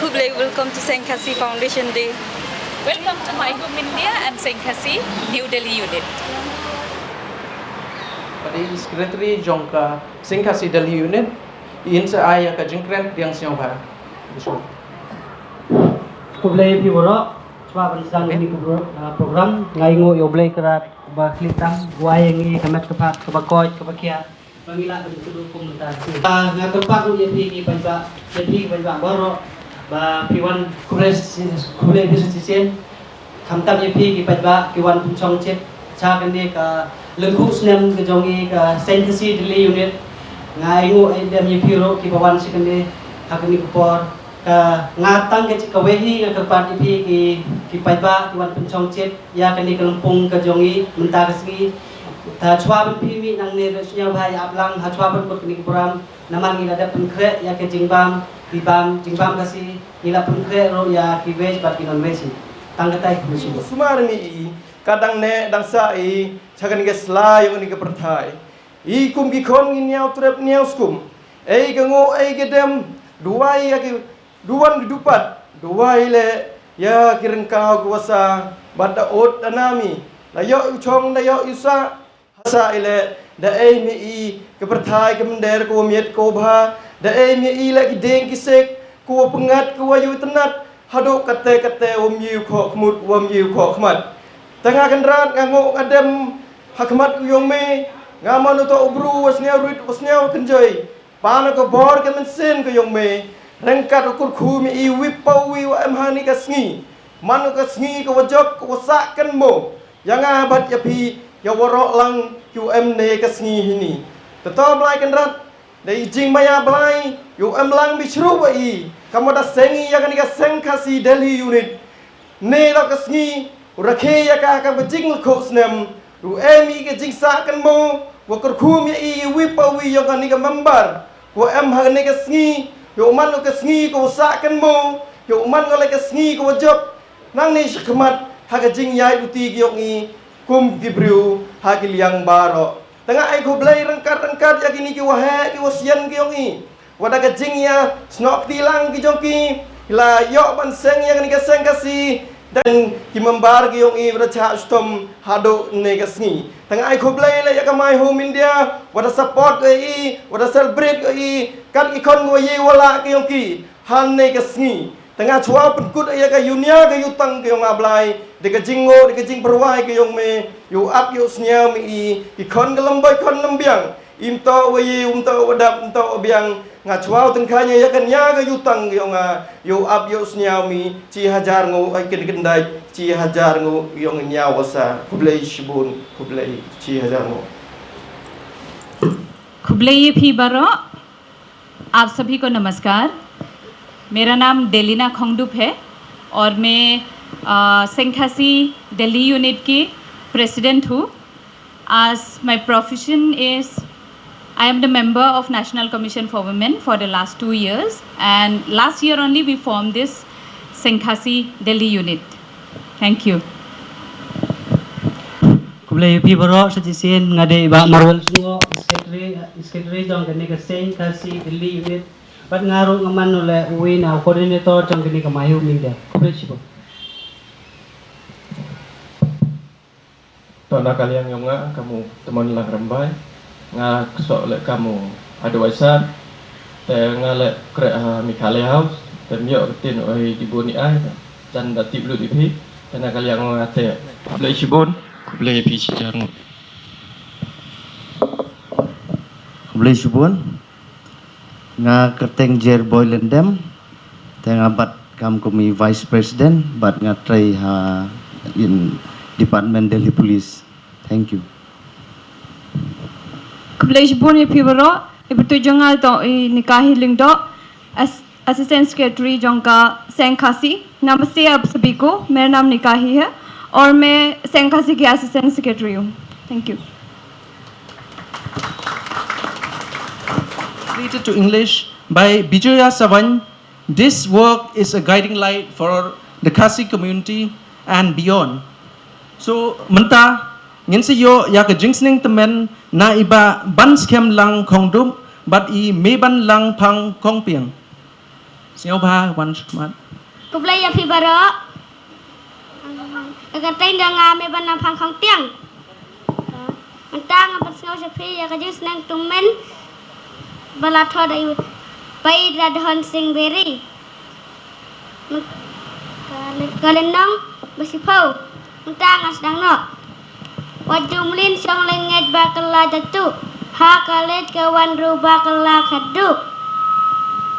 Kublai, welcome to Sengkasi Foundation Day. Welcome to My Home India and Sengkasi, New Delhi unit. Pada Sekretari Jongka Sengkasi Delhi unit, in saya ke jengkret yang siapa? Kublai piboro, sebab penisang ini program ngaingo yoblai kerat baklitang guayengi kamat kepat kebakoi kebakia pangila bentuk komentar. Ngakepak yepi banyak yepi banyak boro ba piwan kublai bisnisien kamtam yepi banyak piwan puncong cek cakan ni ka lengkuk senem kejongi ka Sengkasi Delhi unit ngaingo edem yepi ro kibawan sekende hakni kupor ngatang ke kawehi ke part ipi ki paiba tuan pencong chet ya kani kelempung ke jongi mentah kesgi ta chwa ben pi mi nang ne resnya bhai aplang ha chwa ben kini program naman ngi ada penkre ya ke jingbam kasi nila penkre ro ya ki veg bat ki non veg tanggatai kusi sumar mi kadang ne dang sai chagan ke slai yang ni ke perthai I kum ki khon ngi nyau trep nyau skum ei ke ngo ei ke dem duai ya ki duan kedupat dua ile ya kirengkau kuasa bata ot tanami layo uchong layo isa hasa ile da ei mi I keperthai kemender ko miet ko bha da ei mi I la ki deng kisek ko pengat ko ayu tenat hado kate om yu kho khmut om yu kho khmat tengah kendrat ngangok adem hakmat ku yong me ngaman to ubru wasnya ruit wasnya kenjoi pana ko bor ke mensen ko yong me rengkat ukur khumi I wipawi wa emhani kasngi manu kasngi ko wajok ko wasakan mo yang abat ya pi ya warok lang ne kasngi hini tetap lai kendrat dai jing maya blai lang bichru wa I kamu da sengi ya kan ka Sengkasi Delhi unit ne la kasngi rakhe ya ka bajing ko snem ru emi ke jing sakan mo wa kur khumi I wipawi ya kan ka member ko emhani kasngi yo man ko kesngi ko sakan mo yo man ko le kesngi ko job nang ni shikmat ha ka jing yai uti gi yong I kum gibriu ha ki liang baro tengah ai ko blai rengkat ya kini ki wahe ki wasian gi yong I wada ka jing ya snok tilang ki joki la yo ban seng ya ni ka Sengkasi dan ki membar gi yong I racha stom hado ne kesngi tengah ai ko blai la ya ka My Home India wada support ko I wada celebrate ko I kan ikon ngo ye wala ke yong ki han ne ke sngi tengah chua penkut ya ka yunia ke yutang ke yong ablai de ke jingo de ke jing perwai ke yong me yu ap yu snya mi I ikon ke lembai kon lembiang imto we umto wadap umto obiang nga chua tengkanya ya kan ya ke yutang ke yong yu ap yu snya mi ci hajar ngo ai ken kendai ci hajar ngo yong nya wasa kublai shibun kublai ci hajar ngo खुबलई फी बरो आप सभी को नमस्कार। मेरा नाम डेलिना खोंगडुप है और मैं सेंखासी दिल्ली यूनिट की प्रेसिडेंट हूँ। आज my profession is I am the member of National Commission for Women for the last 2 years and last year only we formed this Sengkhasi Delhi unit. Thank you. Kublai piboro sajisen ngade ba marwal sungo sekretari jong kene ke Sengkasi Delhi unit bat ngaru ngaman ole uwi na coordinator jong kene ke My Home India kublai sibo Tanda kalian yang kamu teman lang rambai nga kesok le kamu ada waisan te nga le kre Mikale House te mio tin oi dibuni ai dan datib lu dipi tanda kalian ngate kublai sibon kublai pi sijarmu Kublai subun nga kerteng jer boylendem tengah bat kam kumi vice president bat nga try ha in department Delhi police. Thank you. Kublai subun ye piboro ibetu jongal to nikahi lingdo assistant secretary jonka Sengkasi। नमस्ते आप सभी को, मेरा नाम निकाही है और मैं सेंखासी की असिस्टेंट सेक्रेटरी हूँ। Thank you. Translated to English by Bijoya Savan. This work is a guiding light for the Khasi community and beyond. So, menta ngin se yo ya ka jingsning temen na iba ban skem lang khongdum but I me ban lang phang khongpiang. Singau ba wan shmat. Kublai ya phi baro. Ka teng danga me ban phang khong tiang. Mentang apa singau sepi ya ka jus nang tumen. Bala tho dai pai ra dhon sing beri. Kalen nong basipau. Mentang asdang no. Wajumlin song lenget bakala jatu. Ha kalet kawan ru bakala khadu.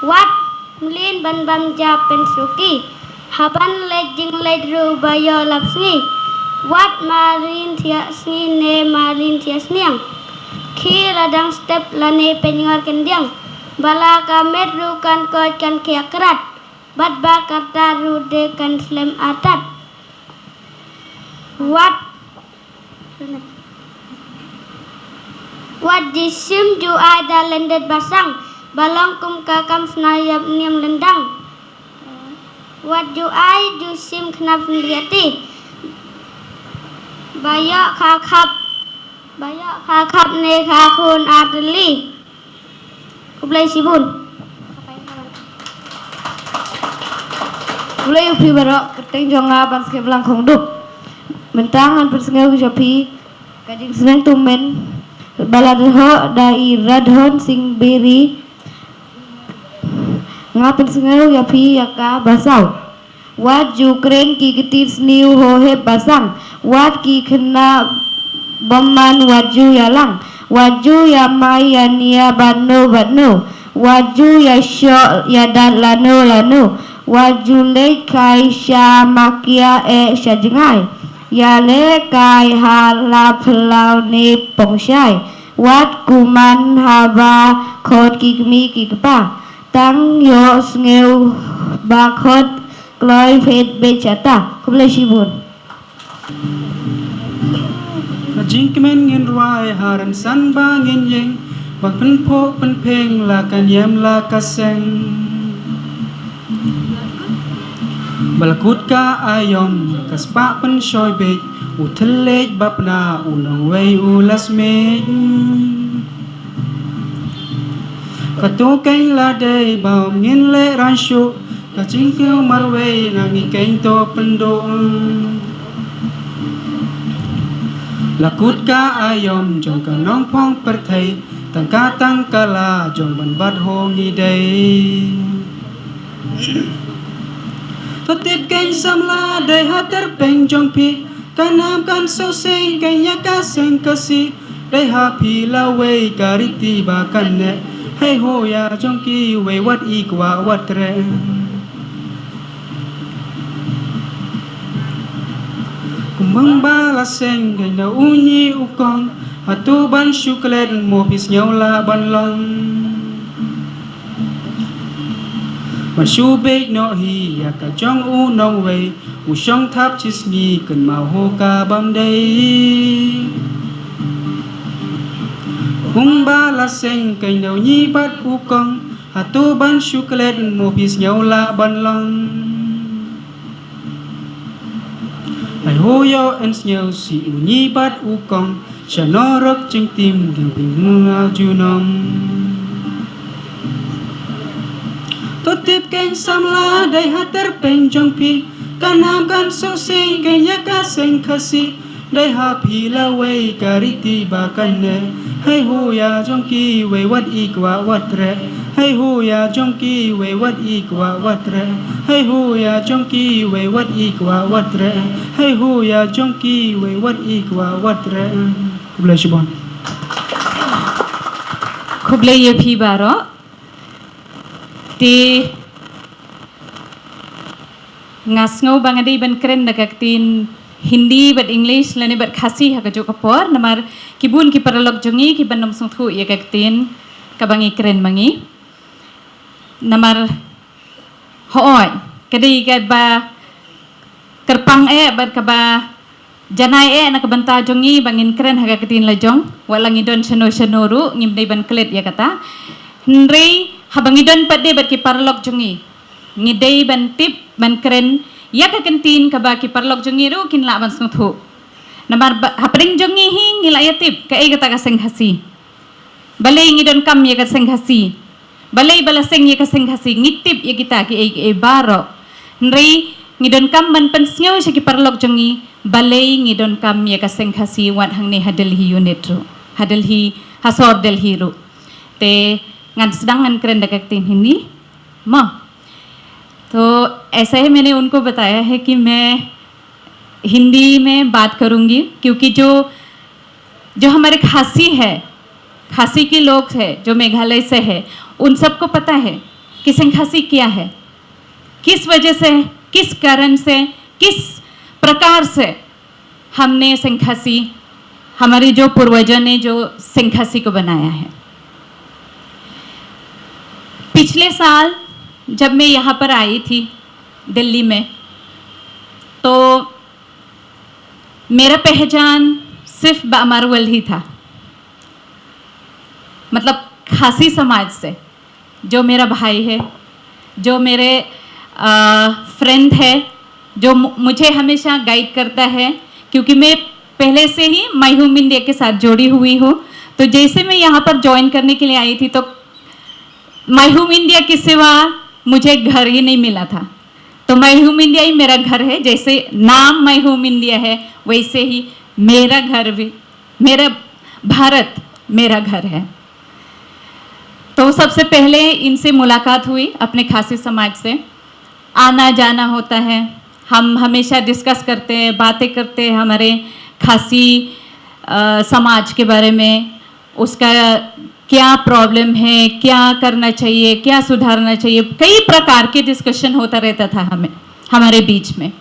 Wat Mlin ban bam japen suki haban lejing ledru bayo lapsni wat marin tia sni ne marin tia sniang ki ladang step lane penyor kendiang bala kamet ru kan koj kan kiakrat bat bakar taru de kan slem atat wat jisim ju ada lendet basang balong kum kakam snayap niam lendang wat ju ai ju sim knap liati bayak khakap ne khakun adli kublai sibun kublai upi barok keteng jonga ban ske belang khong dup mentangan persengau japi kajing senang tumen baladho dai radhon sing beri ngapen sengau ya pi ya ka basau wat ju kren ki ketis niu ho he basang wat ki kena baman waju ya lang waju ya mai ya nia banu waju ya syo ya dan lanu waju le kai sha makia sha jengai ya le kai hala plau ni pongshai wat kuman haba khot ki mi ki pa tang yo ngeu bakot kloi phet bechata kublai sibun jing kemen ngin ruai haran san ba ngin yeng bak pen po pen peng la kan yem la kaseng balakut ka ayom kaspa pen shoy be utlej bapna unang wei ulas me Katu kain la day baum ngin le ranshu kacing keu marwei nangi kain to pendo lakut ka ayom jong ka nong pong perthai tangka tangkala jong ban bat ho ngi day Totip kain samla day hater peng jong pi kanam kan so sing kain yaka sing kasi day ha pi la wei kariti ba kan ne Hey ho ya jong ki we wat ikwa wat re Kumang bala seng gay na unyi ukong Hatu ban syuklet mo pis nyaw la ban long Ban syubek no hi ya ka jong u nong we U syong tap chis ngi kan mau ho ka bam day Kung bala seng kay daw nyi bat ukong Hatu ban syuklet mo pis nyaw la ban long Ay huyo ens nyaw si unyi bat ukong Siya norok ching tim gang ping mga junong Totip kay samla day hater peng jong pi Kanam kan so seng kay yaka seng kasi Day hapi la way kariti bakan ne Hey ho ya jong ki we wat ikwa wat re Hey ho ya jong ki we wat ikwa wat re Hey ho ya jong ki we wat ikwa wat re Hey ho ya jong ki we wat ikwa wat re Kublai shibon Kublai ye phi baro ti ngasngau bangadi ban keren nakaktin Hindi bat English lani bat khasi haka jo kapor namar kibun ki paralog jongi ki ban nom sungthu ye kaktin kabangi keren mangi namar hooi kadi ka ba kerpang bat ka ba janai nakabanta jongi bangin keren haka katin lajong walangi don shanoru ngimdai ban klet ya kata nrei habangi don pade bat ki paralog jongi ngidei ban tip ban keren ya ka kantin ka ba ki parlok jongi ru kin la ban sungthu namar hapring jongi hi ngila yatip ka e gata ka senghasi bale ngi don kam ye ka senghasi balay balaseng ya kaseng kasi ngitip ya kita ki e baro nrei ngidon kam man pensnyo sa ki parlok jongi balay ngidon kam ya kaseng kasi wat hang ne Delhi unit ro Delhi hasor Delhi ro te ngan sedang ngan keren dekat tin hindi ma तो ऐसा ही मैंने उनको बताया है कि मैं हिंदी में बात करूंगी क्योंकि जो हमारे खासी के लोग हैं जो मेघालय से है उन सबको पता है कि सेंखासी क्या है, किस वजह से, किस कारण से, किस प्रकार से हमने सेंखासी, हमारे जो पूर्वजों ने जो सेंखासी को बनाया है। पिछले साल जब मैं यहाँ पर आई थी दिल्ली में तो मेरा पहचान सिर्फ मारवल ही था, मतलब खासी समाज से। जो मेरा भाई है, जो मेरे फ्रेंड है, जो मुझे हमेशा गाइड करता है, क्योंकि मैं पहले से ही माई होम इंडिया के साथ जुड़ी हुई हूँ। तो जैसे मैं यहाँ पर ज्वाइन करने के लिए आई थी तो माई होम इंडिया के सिवा मुझे घर ही नहीं मिला था। तो माई होम इंडिया ही मेरा घर है। जैसे नाम माई होम इंडिया है वैसे ही मेरा घर भी, मेरा भारत मेरा घर है। तो सबसे पहले इनसे मुलाकात हुई अपने खासी समाज से। आना जाना होता है, हम हमेशा डिस्कस करते हैं, बातें करते हैं हमारे खासी समाज के बारे में, उसका क्या प्रॉब्लम है, क्या करना चाहिए, क्या सुधारना चाहिए, कई प्रकार के डिस्कशन होता रहता था हमारे बीच में।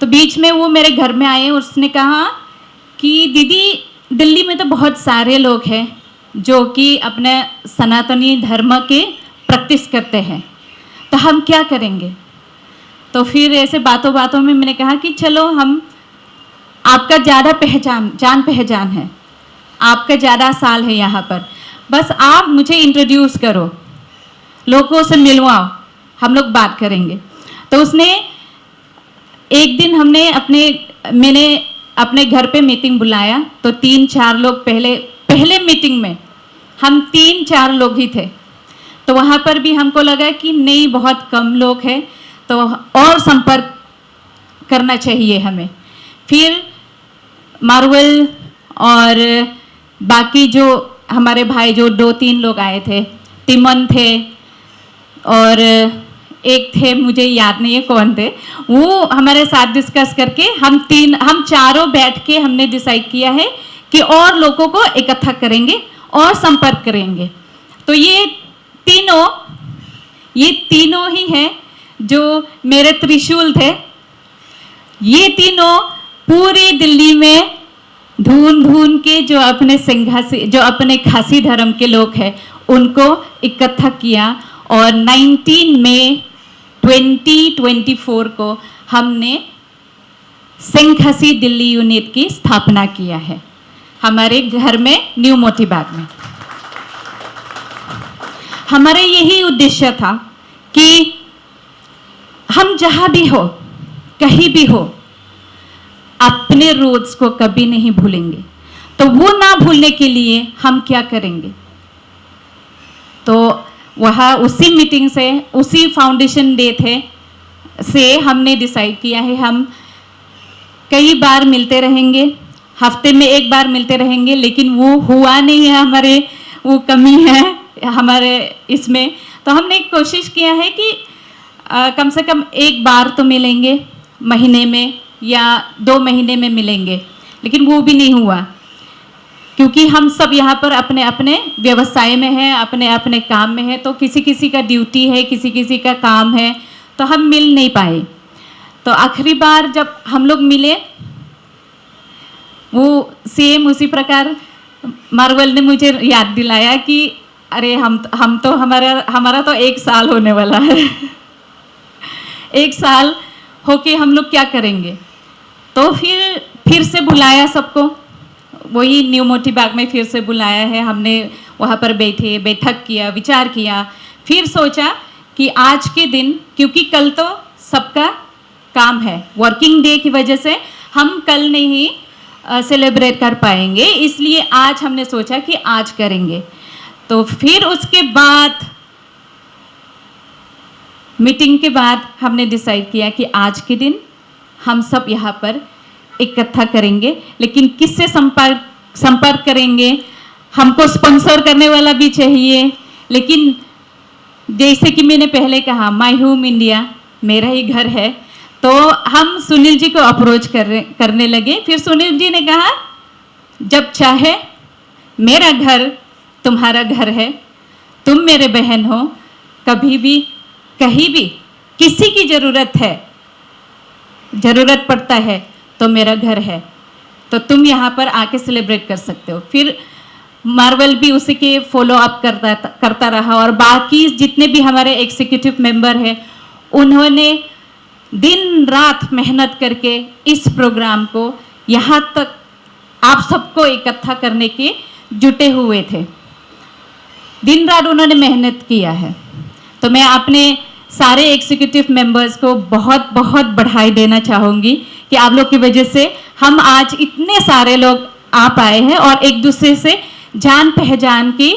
तो बीच में वो मेरे घर में आए, उसने कहा कि दीदी दिल्ली में तो बहुत सारे लोग हैं जो कि अपने सनातनी धर्म के प्रैक्टिस करते हैं, तो हम क्या करेंगे। तो फिर ऐसे बातों बातों में मैंने कहा कि चलो हम, आपका ज़्यादा जान पहचान है, आपका ज़्यादा साल है यहाँ पर, बस आप मुझे इंट्रोड्यूस करो, लोगों से मिलवाओ, हम लोग बात करेंगे। तो उसने एक दिन मैंने अपने घर पे मीटिंग बुलाया। तो 3-4 लोग पहले मीटिंग में हम 3-4 लोग ही थे। तो वहाँ पर भी हमको लगा कि नहीं, बहुत कम लोग हैं, तो और संपर्क करना चाहिए हमें। फिर मार्वल और बाकी जो हमारे भाई जो 2-3 लोग आए थे, तिमन थे और एक थे, मुझे याद नहीं है कौन थे, वो हमारे साथ डिस्कस करके हम चारों बैठ के हमने डिसाइड किया है कि और लोगों को इकट्ठा करेंगे और संपर्क करेंगे। तो ये तीनों ही हैं जो मेरे त्रिशूल थे। ये तीनों पूरी दिल्ली में ढूंढ के जो अपने खासी धर्म के लोग हैं उनको इकट्ठा किया और 19 मई 2024 को हमने सेंखासी दिल्ली यूनिट की स्थापना किया है हमारे घर में, न्यू मोती बाग में। हमारे यही उद्देश्य था कि हम जहाँ भी हो, कहीं भी हो, अपने रूट्स को कभी नहीं भूलेंगे। तो वो ना भूलने के लिए हम क्या करेंगे। तो वहाँ उसी मीटिंग से, उसी फाउंडेशन डे से हमने डिसाइड किया है हम कई बार मिलते रहेंगे, हफ्ते में 1 बार मिलते रहेंगे, लेकिन वो हुआ नहीं है, हमारे वो कमी है हमारे इसमें। तो हमने कोशिश किया है कि कम से कम 1 बार तो मिलेंगे महीने में या 2 महीने में मिलेंगे, लेकिन वो भी नहीं हुआ क्योंकि हम सब यहाँ पर अपने अपने व्यवसाय में हैं, अपने अपने काम में हैं। तो किसी का ड्यूटी है, किसी का काम है, तो हम मिल नहीं पाए। तो आखिरी बार जब हम लोग मिले, वो सेम उसी प्रकार मार्वल ने मुझे याद दिलाया कि अरे हम तो हमारा तो 1 साल होने वाला है 1 साल होके हम लोग क्या करेंगे। तो फिर से बुलाया सबको, वही न्यू मोती बाग में फिर से बुलाया है हमने। वहाँ पर बैठक किया, विचार किया, फिर सोचा कि आज के दिन, क्योंकि कल तो सबका काम है, वर्किंग डे की वजह से हम कल नहीं सेलिब्रेट कर पाएंगे, इसलिए आज हमने सोचा कि आज करेंगे। तो फिर उसके बाद मीटिंग के बाद हमने डिसाइड किया कि आज के दिन हम सब यहाँ पर इकट्ठा करेंगे, लेकिन किससे संपर्क करेंगे? हमको स्पॉन्सर करने वाला भी चाहिए, लेकिन जैसे कि मैंने पहले कहा, माई होम इंडिया, मेरा ही घर है, तो हम सुनील जी को अप्रोच करने लगे। फिर सुनील जी ने कहा, जब चाहे मेरा घर तुम्हारा घर है, तुम मेरे बहन हो, कभी भी कहीं भी किसी की ज़रूरत पड़ता है तो मेरा घर है, तो तुम यहाँ पर आके सेलिब्रेट कर सकते हो। फिर मार्वल भी उसी के फॉलो अप करता रहा, और बाकी जितने भी हमारे एग्जीक्यूटिव मेंबर हैं, उन्होंने दिन रात मेहनत करके इस प्रोग्राम को यहाँ तक आप सबको इकट्ठा करने के जुटे हुए थे। दिन रात उन्होंने मेहनत किया है। तो मैं अपने सारे एग्जीक्यूटिव मेंबर्स को बहुत बहुत बधाई देना चाहूँगी कि आप लोग की वजह से हम आज इतने सारे लोग आ पाए हैं और एक दूसरे से जान पहचान की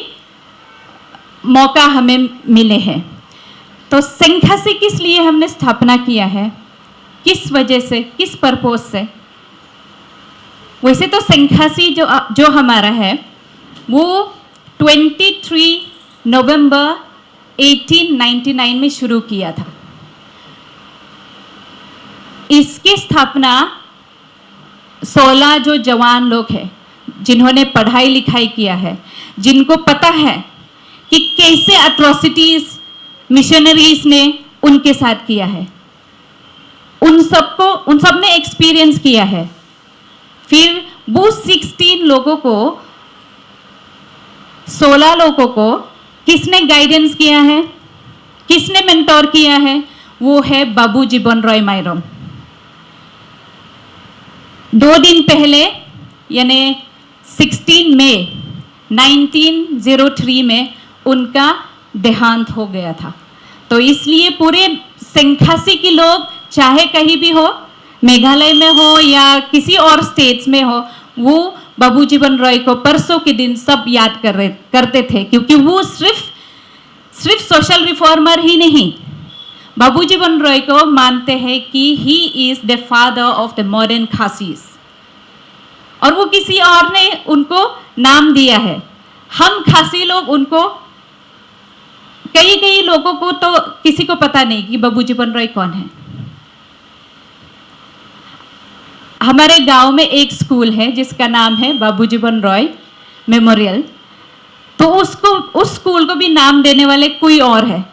मौका हमें मिले हैं। तो सेंखासी किस लिए हमने स्थापना किया है, किस वजह से, किस पर्पज से? वैसे तो सेंखासी जो हमारा है वो 23 नवंबर 1899 में शुरू किया था। इसकी स्थापना 16 जो जवान लोग हैं जिन्होंने पढ़ाई लिखाई किया है, जिनको पता है कि कैसे अट्रॉसिटीज मिशनरीज ने उनके साथ किया है, उन सब ने एक्सपीरियंस किया है। फिर वो 16 लोगों को किसने गाइडेंस किया है, किसने मेंटोर किया है? वो है बाबू जीवन रॉय माइरोम। 2 दिन पहले यानी 16 मई 1903 में उनका देहांत हो गया था। तो इसलिए पूरे सेंखासी के लोग चाहे कहीं भी हो, मेघालय में हो या किसी और स्टेट्स में हो, वो बाबू जीवन रॉय को परसों के दिन सब याद करते थे, क्योंकि वो सिर्फ सोशल रिफॉर्मर ही नहीं, बाबू जीवन रॉय को मानते हैं कि he is the father of the modern Khasis, और वो किसी और ने उनको नाम दिया है। हम खासी लोग उनको, कई लोगों को तो किसी को पता नहीं कि बाबू जीवन रॉय कौन है। हमारे गांव में एक स्कूल है जिसका नाम है बाबू जीवन रॉय मेमोरियल, तो उस स्कूल को भी नाम देने वाले कोई और है,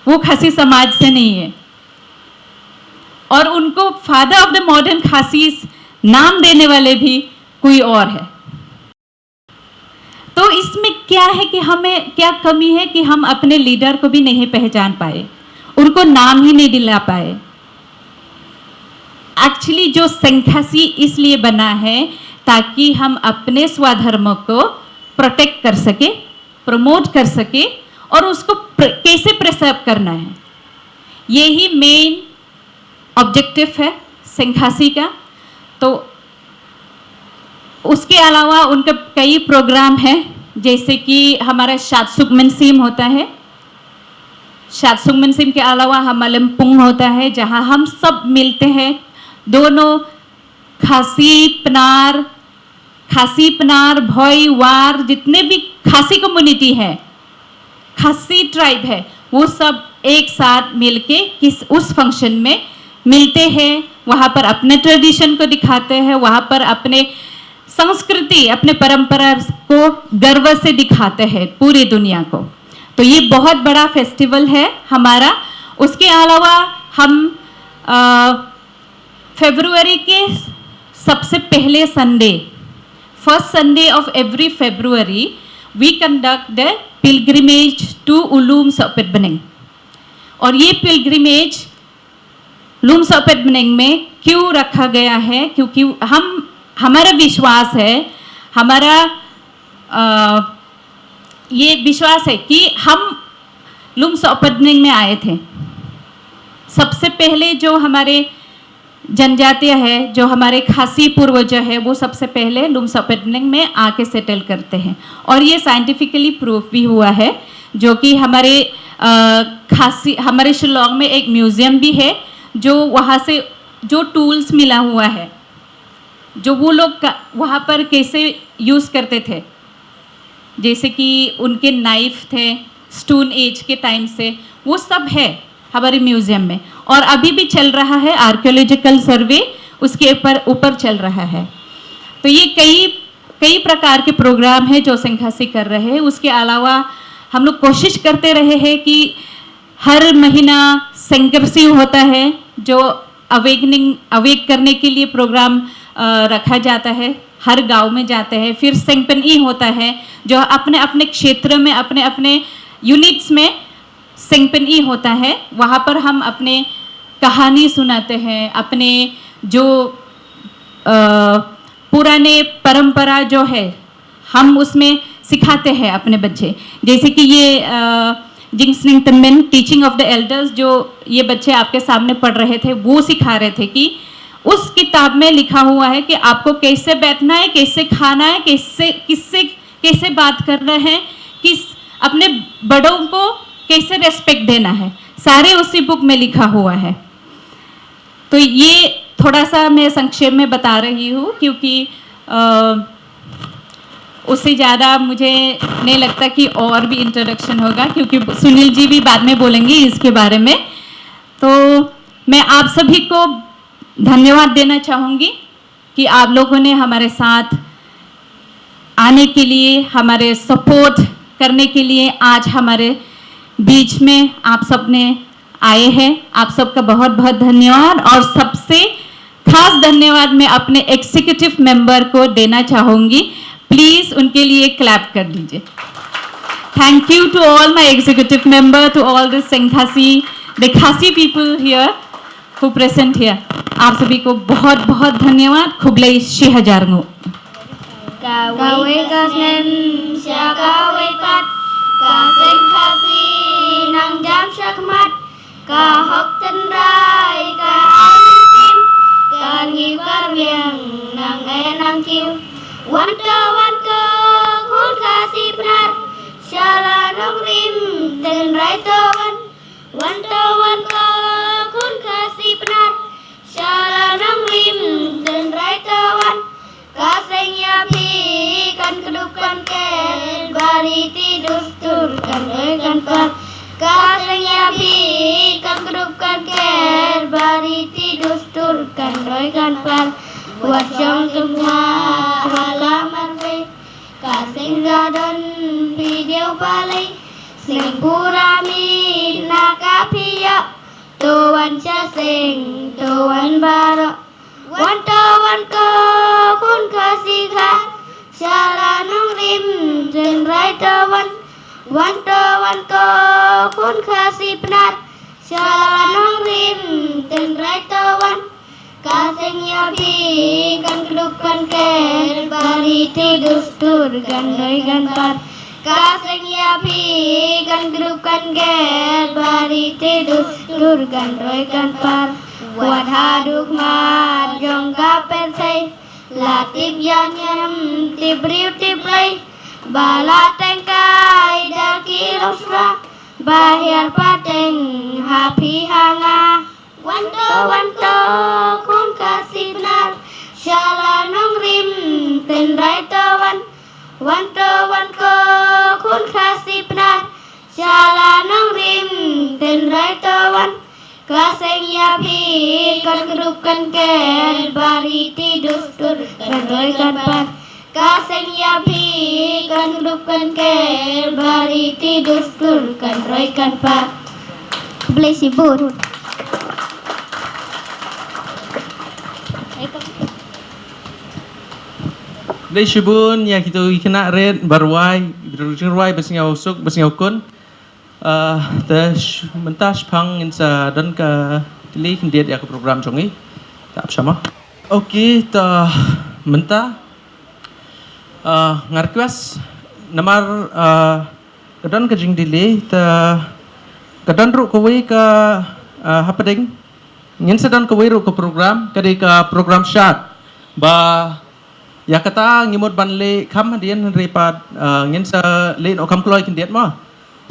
वो खासी समाज से नहीं है, और उनको father of the modern Khasis नाम देने वाले भी कोई और है। तो इसमें क्या है कि हमें क्या कमी है कि हम अपने लीडर को भी नहीं पहचान पाए, उनको नाम ही नहीं दिला पाए। एक्चुअली जो सेंखासी इसलिए बना है ताकि हम अपने स्वधर्म को प्रोटेक्ट कर सके, प्रमोट कर सके, और उसको कैसे प्रिजर्व करना है, यही मेन ऑब्जेक्टिव है सेंखासी का। तो उसके अलावा उनका कई प्रोग्राम है, जैसे कि हमारा शादसुकमनसीम होता है, शादसुकमनसीम के अलावा हमलमपुंग होता है, जहां हम सब मिलते हैं, दोनों खासी पनार भोई वार जितने भी खासी कम्युनिटी है, खासी ट्राइब है, वो सब एक साथ मिलके उस फंक्शन में मिलते हैं, वहाँ पर अपने ट्रेडिशन को दिखाते हैं, वहाँ पर अपने संस्कृति, अपने परंपरा को गर्व से दिखाते हैं पूरी दुनिया को। तो ये बहुत बड़ा फेस्टिवल है हमारा। उसके अलावा हम फरवरी के सबसे पहले Sunday, first Sunday of every February, we conduct the pilgrimage to Ulum Sohpetbneng. और ये पिलग्रिमेज लूम सपेटबनिंग में क्यों रखा गया है? क्योंकि हमारा विश्वास है, हमारा ये विश्वास है कि हम लूम सपेटबनिंग में आए थे। सबसे पहले जो हमारे जनजातीय है, जो हमारे खासी पूर्वज है, वो सबसे पहले लूम सपेटबनिंग में आके सेटल करते हैं, और ये साइंटिफिकली प्रूफ भी हुआ है, जो कि हमारे खासी हमारे शिलोंग में एक म्यूज़ियम भी है जो वहाँ से जो टूल्स मिला हुआ है, जो वो लोग वहाँ पर कैसे यूज़ करते थे, जैसे कि उनके नाइफ थे स्टोन एज के टाइम से, वो सब है हमारे म्यूज़ियम में। और अभी भी चल रहा है आर्कियोलॉजिकल सर्वे, उसके ऊपर चल रहा है। तो ये कई प्रकार के प्रोग्राम हैं जो सेंखासी कर रहे हैं। उसके अलावा हम लोग कोशिश करते रहे हैं कि हर महीना सेंकरसी होता है जो अवेक करने के लिए प्रोग्राम रखा जाता है, हर गांव में जाते हैं। फिर सेंगपन-ई होता है जो अपने अपने क्षेत्र में अपने अपने यूनिट्स में सेंगपन-ई होता है, वहाँ पर हम अपने कहानी सुनाते हैं, अपने जो पुराने परंपरा जो है हम उसमें सिखाते हैं अपने बच्चे। जैसे कि ये जिंगस्निंग तम्बेन टीचिंग ऑफ द एल्डर्स जो ये बच्चे आपके सामने पढ़ रहे थे, वो सिखा रहे थे कि उस किताब में लिखा हुआ है कि आपको कैसे बैठना है, कैसे खाना है, कैसे बात करना है, किस अपने बड़ों को कैसे रेस्पेक्ट देना है, सारे उसी बुक में लिखा हुआ है। तो ये थोड़ा सा मैं संक्षेप में बता रही हूँ क्योंकि उससे ज़्यादा मुझे नहीं लगता कि और भी इंट्रोडक्शन होगा, क्योंकि सुनील जी भी बाद में बोलेंगे इसके बारे में। तो मैं आप सभी को धन्यवाद देना चाहूँगी कि आप लोगों ने हमारे साथ आने के लिए, हमारे सपोर्ट करने के लिए आज हमारे बीच में आप सब ने आए हैं। आप सबका बहुत बहुत धन्यवाद। और सबसे खास धन्यवाद मैं अपने एग्जीक्यूटिव मेंबर को देना चाहूँगी। प्लीज़ उनके लिए क्लैप कर दीजिए। Thank you to all my executive member, to all the Sengkhasi, the Khasi people here who present here. आप सभी को बहुत बहुत धन्यवाद। खुबलाई शी हजारंगो। Kawe kasnen sya kawe pat ka senkasi nang jam syakmat ka hok tenrai ka alim ka ngiwar yang nang enang kiu wan ko khun kasi benar syala nong rim tenrai tawan wan ko khun kasi benar syala nong rim tenrai tawan kasengnya pi kan kedukan ken bariti dustur kan kan kasengnya pi kan kedukan ken bariti dustur kan kan buat jong semua halaman pe kaseng gadon video palai sing kurami nakapia tuan sing tuan baro wan ko kun kasih kha shala nong rim den rai tawan wan ko kun kasih benar shala nong rim den rai tawan kasengnya bi kan kedukan ker bariti dustur gan doi gan par kasengnya bi kan kedukan ker bariti dustur gan doi gan par buat haduk mat jong kapen say latip yanyam tibriu tiplay bala tengkai daki losra bahir pateng hapi hanga wanto kun kasih benar shala nong rim tenrai tawan wanto kun kasih benar shala nong rim tenrai tawan kasengnya pi kan kedukan ken bariti dustur kan doi kan par kasengnya pi kan kedukan ken bariti dustur kan doi kan par boleh sibut Dari Shibun ya kita kena red barwai berwai basingau usuk basingau kun the mentas pang insa dan ka tili kendiat ya ke program jongi tak sama. Okey ta menta ngarkuas namar kadan ka jing dili ta kadan ru kowe ka hapading ngin sedan kowe ru ke program kadi ka program shat ba ya kata ngimut banle kam hadian repad ngin sa len okam kloy kendiat ma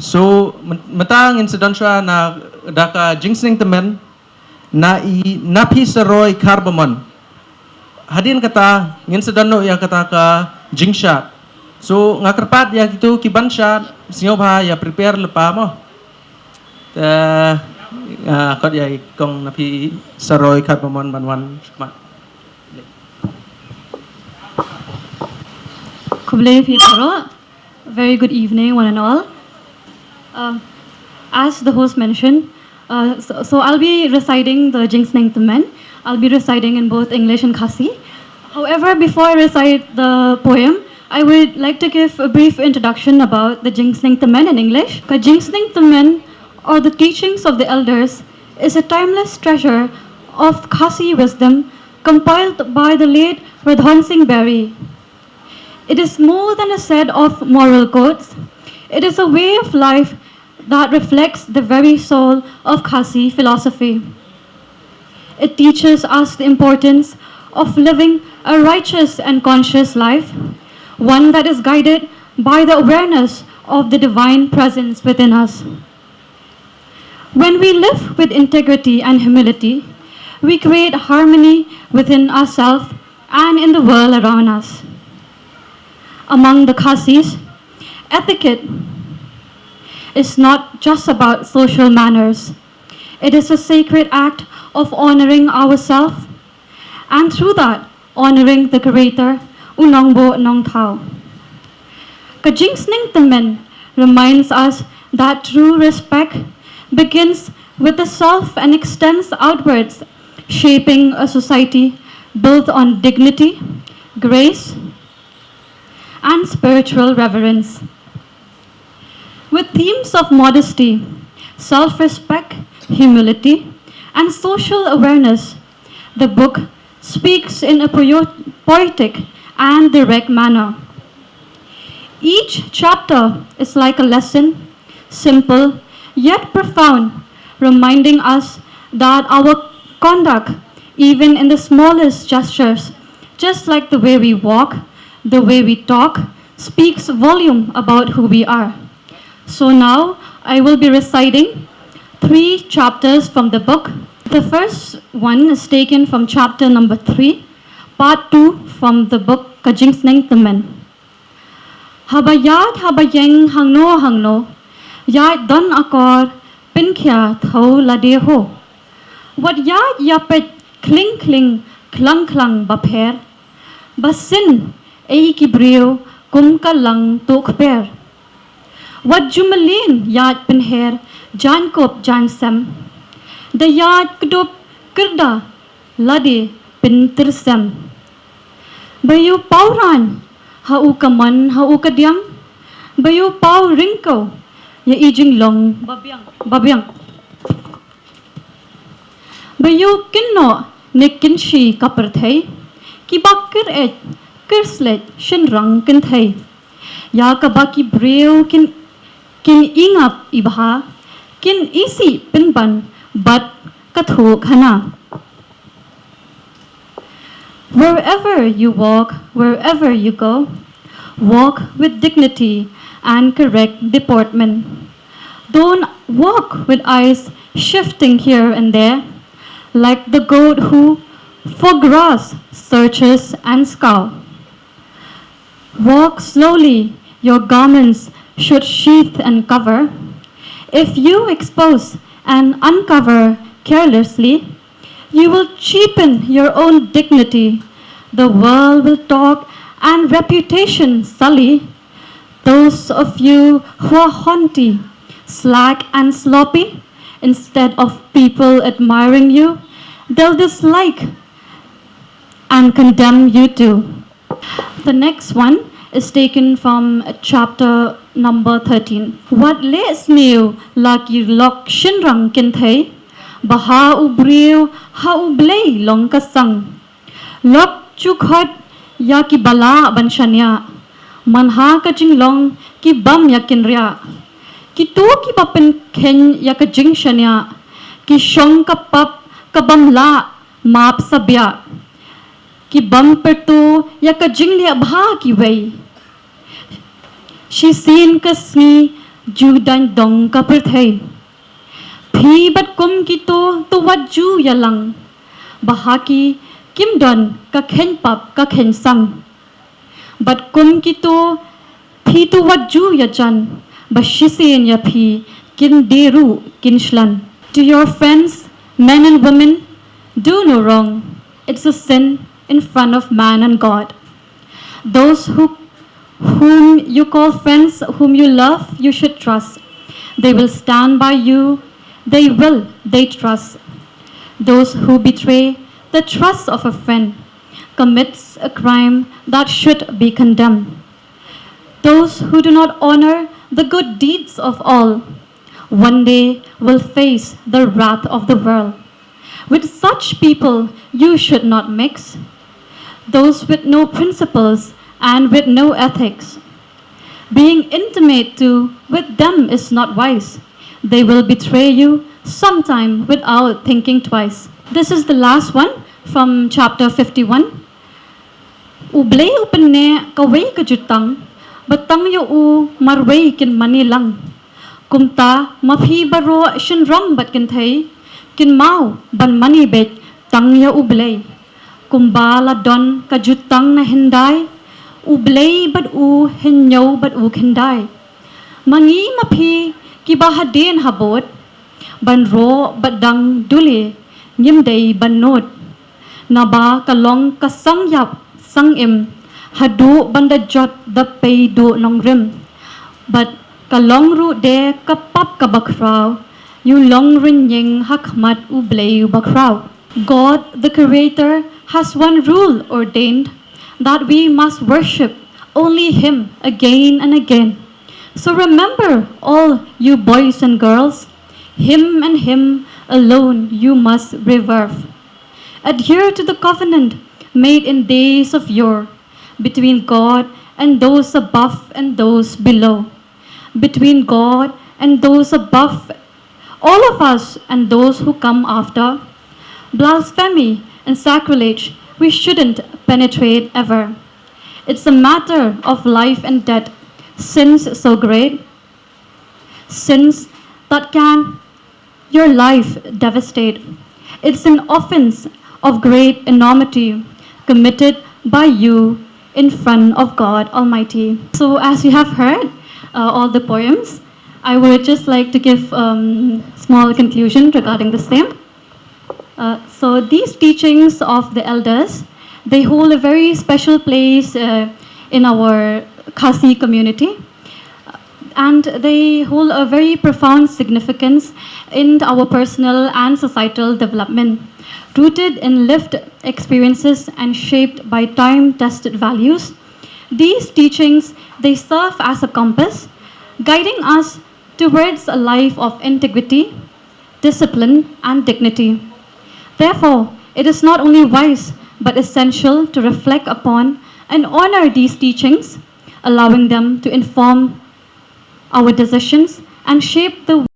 So matang incident siya na daka jingsning temen na i napi saroy carbamon. Hadin kata incident no ya kata ka jingsha. So nga kerpat ya gitu kiban siya singaw ba ya prepare lepa mo. Kot ya kong napi saroy carbamon banwan cuma. Kublai Piparo, very good evening, one and all. As the host mentioned, so I'll be reciting the Jingsning Temen. I'll be reciting in both English and Khasi. However, before I recite the poem, I would like to give a brief introduction about the Jingsning Temen in English. The Jingsning Temen, or the teachings of the elders, is a timeless treasure of Khasi wisdom compiled by the late Radhan Singh Berry. It is more than a set of moral codes. It is a way of life that reflects the very soul of Khasi philosophy. It teaches us the importance of living a righteous and conscious life, one that is guided by the awareness of the divine presence within us. When we live with integrity and humility, we create harmony within ourselves and in the world around us. Among the Khasis, etiquette is not just about social manners. It is a sacred act of honoring ourselves and through that, honoring the Creator, Unongbo Nong Thao. Kajingsning Temen reminds us that true respect begins with the self and extends outwards, shaping a society built on dignity, grace, and spiritual reverence. With themes of modesty, self-respect, humility, and social awareness, the book speaks in a poetic and direct manner. Each chapter is like a lesson, simple yet profound, reminding us that our conduct, even in the smallest gestures, just like the way we walk, the way we talk, speaks volume about who we are. So now I will be reciting 3 chapters from the book. The first one is taken from chapter number 3, part 2 from the book Kajingsning Temen. Habayat habayeng hangno, yat don akor pinkya thau ladeho. Wat yat yapet kling klang bapher, basin ei kibriyo kum ka lang tuk per. Wat jumalin yat penher jan kop jan sem. Da yat kdup kerda lade pintir sem. Bayu pauran hau kaman hau kadyang. Bayu pau ringko ya ijing long babyang. Bayu kinno nekinshi kaperthai ki bakir et kirslet shin rang kinthai. Ya kabaki breu kin ingap ibha kin isi pinban but kathu khana. Wherever you walk, wherever you go, walk with dignity and correct deportment. Don't walk with eyes shifting here and there, like the goat who, for grass, searches and scours. Walk slowly, your garments should sheath and cover. If you expose and uncover carelessly, you will cheapen your own dignity. The world will talk and reputation sully. Those of you who are haughty, slack and sloppy, instead of people admiring you, they'll dislike and condemn you too. The next one is taken from chapter number 13. What les new laki lok shinrang kinthai, baha ubriu ha ublei long kasang. Lok chukhot ya ki bala banshanya, manha ka jinglong ki bam ya kinria. Ki tu ki bapen ken ya ka jingshanya, ki shong ka pap ka bam la map sabya. Ki bam pertu ya ka jinglia bha ki wei. She seen kasni Ju dan dong ka perthai. Phi bat kum ki to wat ju yalang. Bahaki kim don ka khen pap ka khen sang. But kum ki to phi to wat ju ya chan. Bashisen ya phi kin deru kin shlan. To your friends, men and women, do no wrong. It's a sin in front of man and God. Those whom you call friends, whom you love, you should trust. They will stand by you. They trust. Those who betray the trust of a friend commits a crime that should be condemned. Those who do not honor the good deeds of all one day will face the wrath of the world. With such people, you should not mix. Those with no principles and with no ethics. Being intimate with them is not wise. They will betray you sometime without thinking twice. This is the last one from chapter 51. Ublay upenne kaway kajutang, batang yo u marway kin manilang. Kumta maphi baro shinram bat kin thay, kin mau ban mani bet tang yo ublay. Kumbala don kajutang na hinday, ublay bat u hinyo bat u kinday. Mangi maphi kibahadin habot, ban ro bat dang duli, nyimday ban not. Naba kalong kasang yap sang im, hadu banda jot da pay do nong rim. But kalong ru de kapap kabakraw, you long rin ying hakmat ublay bakraw. God, the Creator, has one rule ordained, that we must worship only Him again and again. So remember, all you boys and girls, Him and Him alone you must revere. Adhere to the covenant made in days of yore, between God and those above and those below, between God and those above, all of us and those who come after. Blasphemy and sacrilege we shouldn't penetrate ever. It's a matter of life and death, sins so great, sins that can your life devastate. It's an offense of great enormity committed by you in front of God Almighty. So as you have heard all the poems, I would just like to give small conclusion regarding the same. So these teachings of the elders, they hold a very special place in our Khasi community, and they hold a very profound significance in our personal and societal development, rooted in lived experiences and shaped by time-tested values. These teachings, they serve as a compass, guiding us towards a life of integrity, discipline, and dignity. Therefore, it is not only wise but essential to reflect upon and honor these teachings, allowing them to inform our decisions and shape the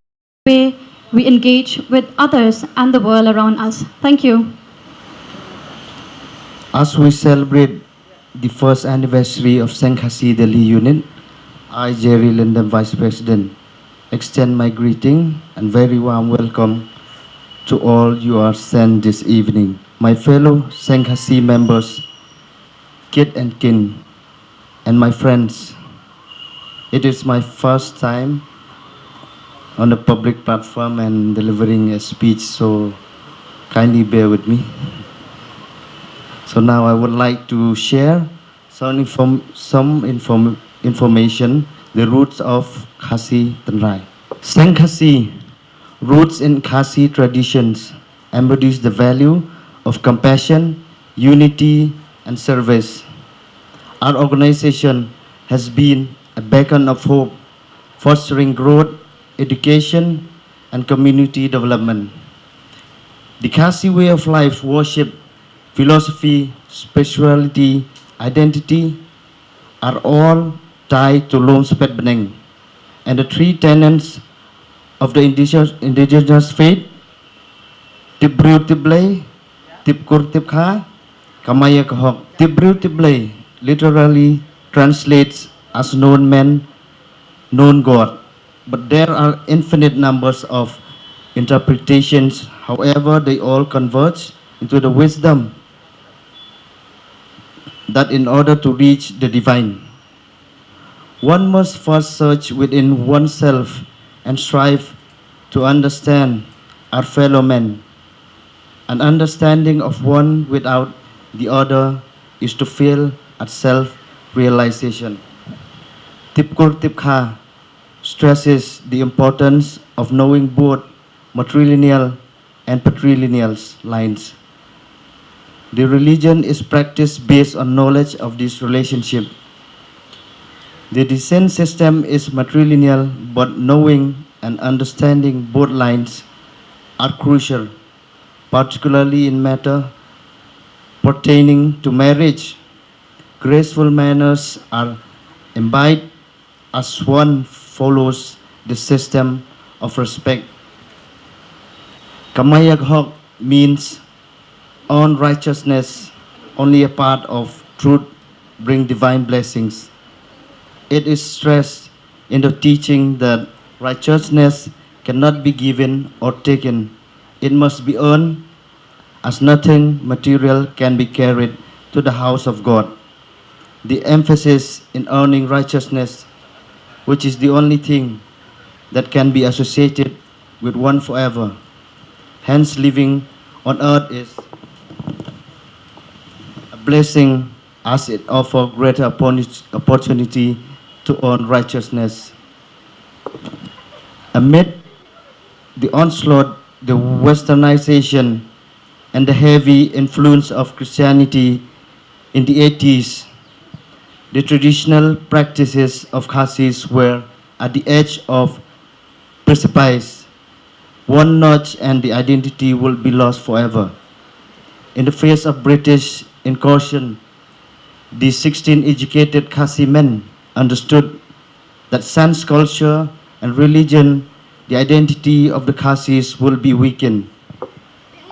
way we engage with others and the world around us. Thank you. As we celebrate the first anniversary of Saint Khasi Delhi Unit, I, Jerry Lindem, Vice President, extend my greeting and very warm welcome to all you are sent this evening. My fellow Saint Khasi members, kith and kin, and my friends, it is my first time on a public platform and delivering a speech, so kindly bear with me. So now I would like to share some information, the roots of Khasi Tanrai. Saint Khasi, roots in Khasi traditions, embodies the value of compassion, unity, and service. Our organization has been a beacon of hope, fostering growth, education, and community development. The Khasi way of life, worship, philosophy, spirituality, identity are all tied to Lom Spet Beneng, and the three tenets of the indigenous faith, Tibru Tiblay, Tipkur Tipkha, Kamaya Kahok. Tibru Tiblay literally translates as known man, known God. but there are infinite numbers of interpretations. However, they all converge into the wisdom that in order to reach the divine, one must first search within oneself and strive to understand our fellow men. An understanding of one without the other is to fail at self-realization. Tipkur Tipkha stresses the importance of knowing both matrilineal and patrilineal lines. The religion is practiced based on knowledge of this relationship. The descent system is matrilineal, but knowing and understanding both lines are crucial, particularly in matter pertaining to marriage. Graceful manners are imbibed as one follows the system of respect. Kamayaghok means on righteousness, only a part of truth bring divine blessings. It is stressed in the teaching that righteousness cannot be given or taken. It must be earned, as nothing material can be carried to the house of God. The emphasis in earning righteousness, which is the only thing that can be associated with one forever. Hence, living on earth is a blessing as it offers greater opportunity to earn righteousness. Amid the onslaught, the westernization, and the heavy influence of Christianity in the 80s, the traditional practices of Khasis were at the edge of precipice. One notch and the identity will be lost forever. In the face of British incursion, the 16 educated Khasi men understood that sans culture and religion, the identity of the Khasis will be weakened,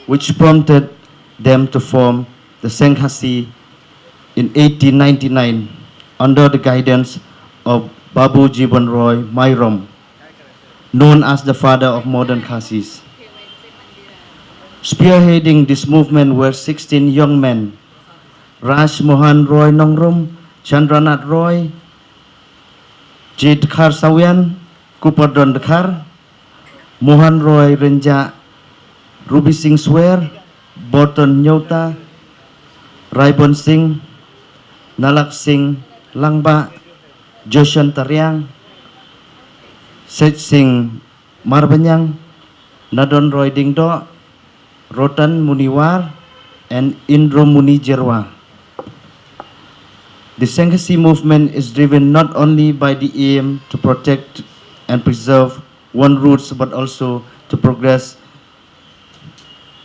which prompted them to form the Senghasi in 1899 under the guidance of Babu Jiban Roy Mairom, known as the father of modern Khasis. Spearheading this movement were 16 young men: Raj Mohan Roy Nongrum, Chandranath Roy, Jidkhar Sawian, Kupardon Dakhar, Mohan Roy Renja, Ruby Singh Swer, Borton Nyota, Raibon Singh, Nalak Singh Langba, Joshan Taryang, Seth Singh Marbanyang, Nadon Roy Dingdo, Rotan Muniwar, and Indro Muni Jerwa. The Senghasi movement is driven not only by the aim to protect and preserve one roots, but also to progress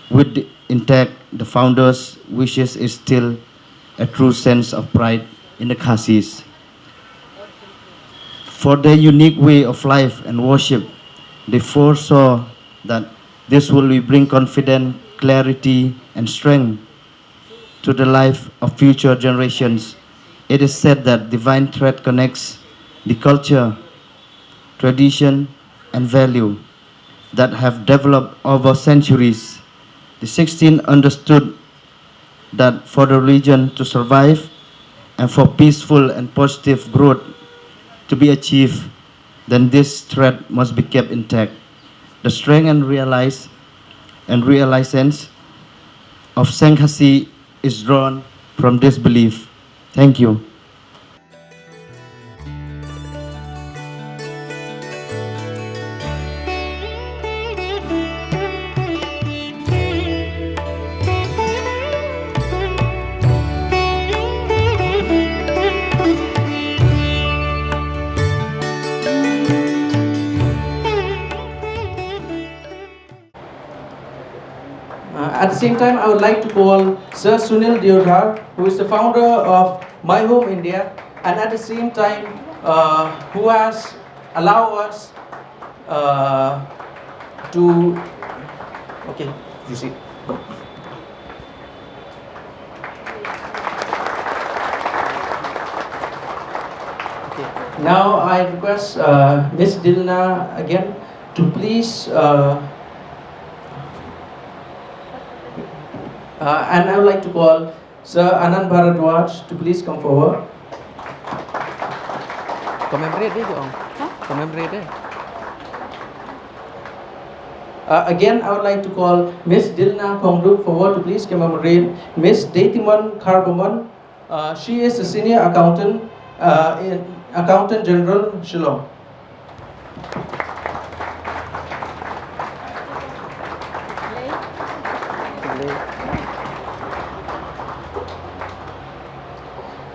with the intact. The founders' wishes is still a true sense of pride in the Khasis. For their unique way of life and worship, they foresaw that this will bring confidence, clarity, and strength to the life of future generations. It is said that divine thread connects the culture, tradition, and value that have developed over centuries. The 16 understood that for the religion to survive and for peaceful and positive growth to be achieved, then this thread must be kept intact. The strength and realizance of Senghasi is drawn from this belief. Thank you. At the same time, I would like to call Sir Sunil Deodhar, who is the founder of My Home India, and at the same time, who has allowed us to. Okay, you see. Okay. Now I request Miss Dilna again to please, and I would like to call Sir Anand Bharadwaj to please come forward. Commemorate dia dong. Commemorate dia. Again, I would like to call Miss Dilna Khongdup forward to please commemorate Miss Detiman Karbaman. She is a senior accountant in Accountant General, Shillong.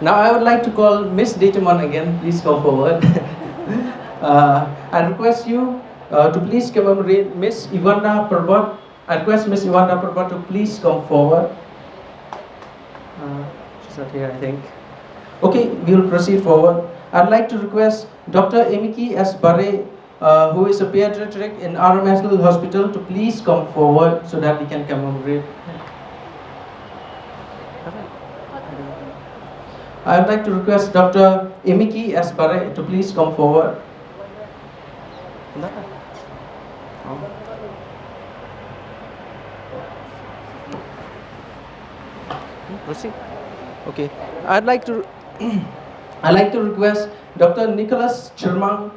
Now I would like to call Miss Detiman again. Please come forward. I request you to please commemorate Miss Ivana Parbat. I request Miss Ivana Parbat to please come forward. She's not here, I think. Okay, we will proceed forward. I'd like to request Dr. Emiki S. Bare, who is a pediatric in RMSL Hospital, to please come forward so that we can commemorate. I would like to request Dr. Emiki S. Bare to please come forward. Proceed. Okay. I'd like to request Dr. Nicholas Chirmang,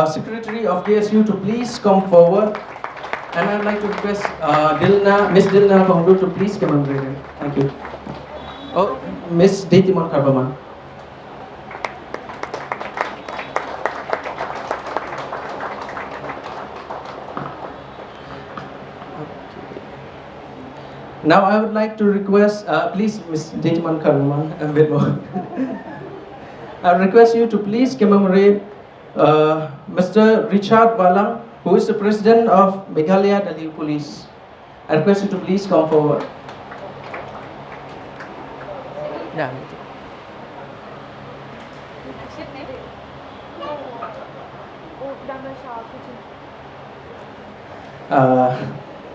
Secretary of KSU, to please come forward. And I'd like to request Miss Dilna Khongdup to please commemorate it. Thank you. Oh, Miss Detiman Karbaman. Now I would like to request, please, Miss Detiman Karbaman, a bit more. I request you to please commemorate Mr. Richard Balang, who is the President of Meghalaya Delhi Police. I request you to please come forward. Yeah.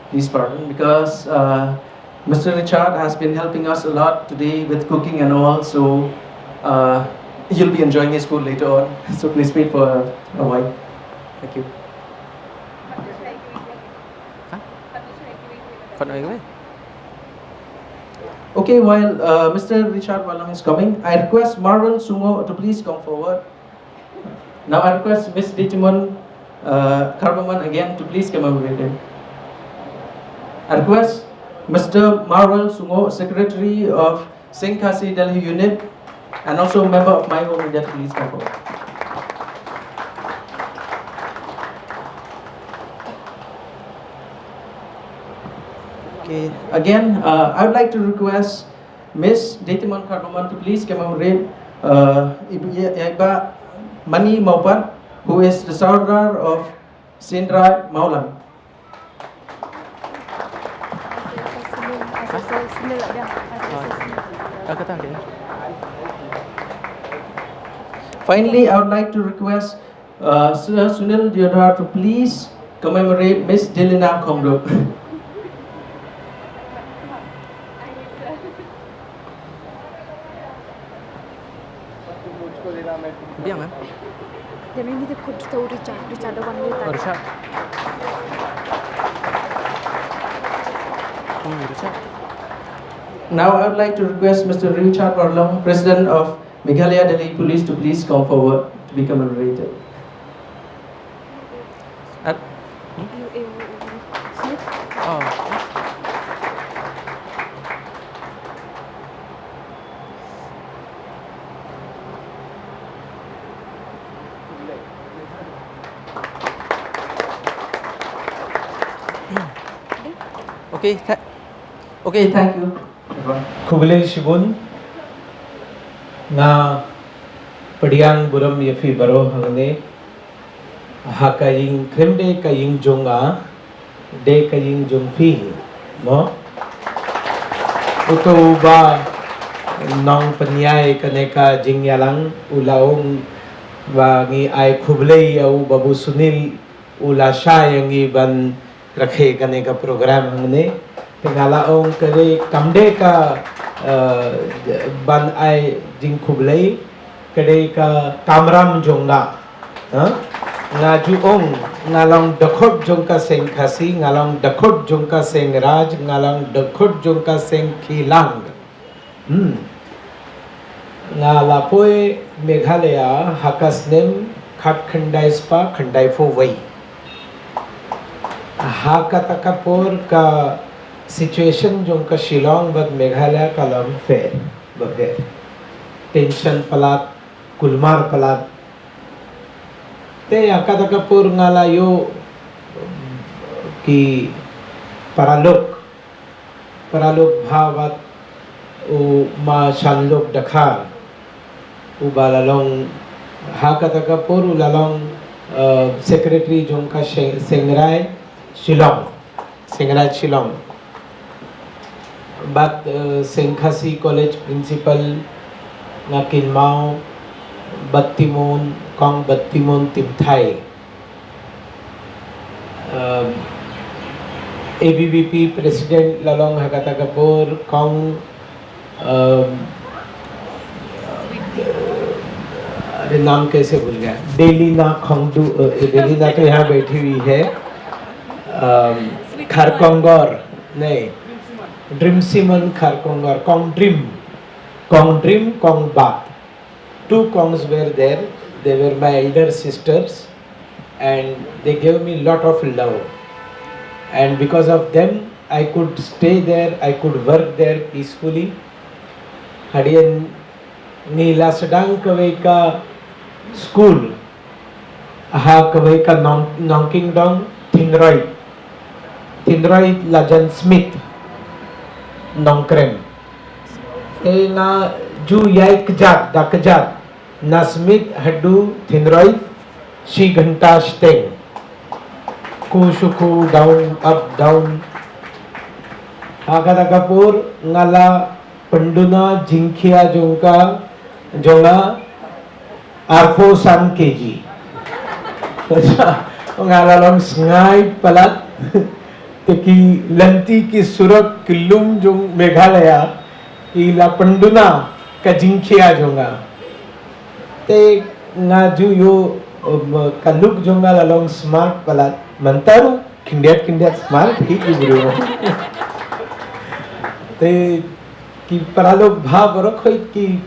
Please pardon, because Mr. Richard has been helping us a lot today with cooking and all, so you'll be enjoying his food later on. So please wait for a while. Thank you. Okay, while Mr. Richard Walang is coming, I request Marvel Sumo to please come forward. Now I request Miss Detiman Karbaman again to please commemorate him. I request Mr. Marvel Sumo, Secretary of Senkhasi Delhi Unit, and also a member of my home India, to please come forward. Okay, again, I would like to request Miss Detiman Karbaman to please commemorate Iba Mani Maupat, who is the Sardar of Sindra Maulan. Finally, I would like to request Sir Sunil Diodhar to please commemorate Miss Dilna Khongdup. Biar ma'am. Now I would like to request Mr. Richard Warlong, President of Meghalaya Delhi Police, to please come forward to be commemorated. Okay, thank you. Kubilay Shibun na padiang buram yafi baro hangne hakaying kremde kaying jonga de kaying jongfi no uto ba nong panyay kaneka jingyalang ulaong ba ngi ay kubilay au babu Sunil ula sha yang iban rakhe kaneka program hangne Pengalaong kare kamde ka ban ay jing kublay kedai ka kamram jongga ngaju ong ngalong dakhot jongka seng khasi ngalong dakhot jongka seng raj ngalong dakhot jongka seng khilang ngalapoe Meghalaya hakasnem khatkhandai spa khandai fo wai hakatakapur ka situation jongka Shillong bad Meghalaya kalam fair bager tension palat kulmar palat te akatakapur ngalayo ki paralok bhavat u ma shanlok dakhar u balalong hakatakapur ulalong secretary jongka Sengrai Shillong but Senkhasi College principal nga Kinmao Battimon Kong Battimon Timthai ABVP President Lalong Hakatakapur Kong अरे नाम कैसे भूल गया डेलीना खोंगडू डेलीना तो यहाँ बैठी हुई है खारकोंगोर नहीं ड्रिमसिमन Kharkongor Kong Bat. 2 Kongs were there. They were my elder sisters, and they gave me lot of love. And because of them, I could stay there. I could work there peacefully. Hadian ni Lasadang Kaweka school. Aha Kaweka Nongking Dong Thinroy Lajan Smith Nongkrem. Na ju yaik jat dakjat Nasmit Hadu Thinroy Shi Ghanta Steng Kushuku down up down Hakadakapur Ngala Panduna Jinkhia Jonga Arpo San KG Ngala long Sngai Palat Teki Lanti ki Surat Kilum Jung Meghalaya Ila Panduna ka Jinkhia jonga te ngaju yo kaluk jonga lalong smart palat mantaru kindiat smart hi ibro te ki paralok bha barakhoi ki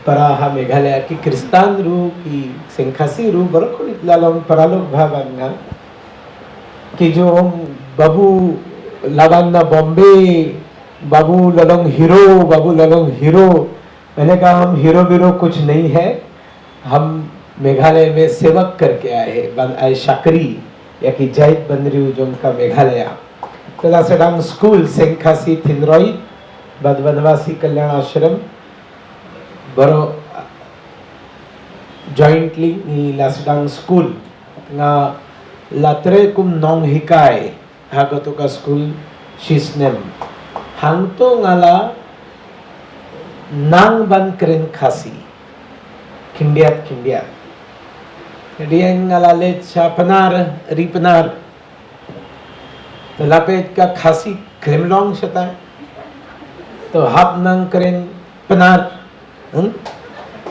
paraha Meghalaya ki Kristan ru ki Senkhasi ru barakhoi lalong paralok bha banga ki jo babu lawanna Bombay Babu ललोंग hero मैंने कहा हम hero बीरो कुछ नहीं है हम मेघालय में सेवक करके आए शाकरी या कि जैत बंदरी जो उनका मेघालय तो लासडांग स्कूल सेंखासी थिनरॉय वनवासी कल्याण आश्रम बरो जॉइंटली नी लासडांग स्कूल ना लात्रे कुम नोंग हिकाय हागतो का school शिसनेम Hangto ngala nang ban keren khasi kindiat jadi ngala let chapanar ripanar to lapet ka khasi kremlong shata to hap nang keren panar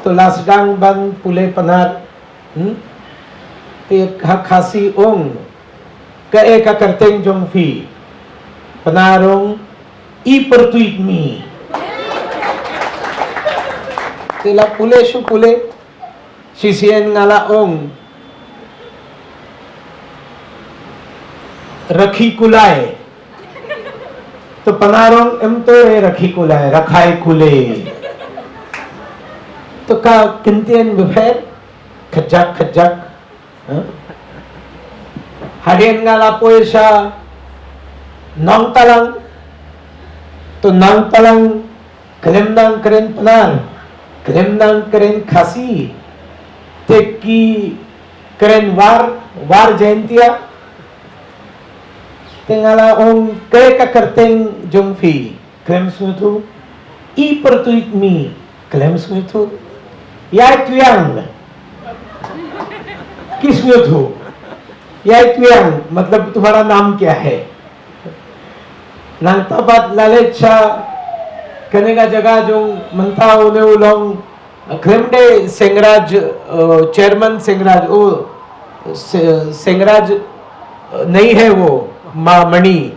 to lasdang ban pule panar te khasi ong ka eka karteng jong fi panarong I pertuit mi tela pule shu pule sisien ngala ong rakhi kulai to panarong emto rakhi kulai rakhai kule to ka kintien befet khajak hadian ngala poesa nong talang तो नांग पलंग कलेमनांग करें पनार कलेमनांग करें खासी ते की करें वार जयंतिया तेंगाला ओम करे का करते जोंफी क्लेम सुनतु ई परतुइत मी क्लेम सुनतु याय तुयांग किस सुनतु याय तुयांग मतलब तुम्हारा नाम क्या है नंगता बात लालेचा करने का जगह जो मनता उन्हें उलोंग खेमडे सेंगराज चेयरमैन सेंगराज ओ सेंगराज नहीं है वो मणि,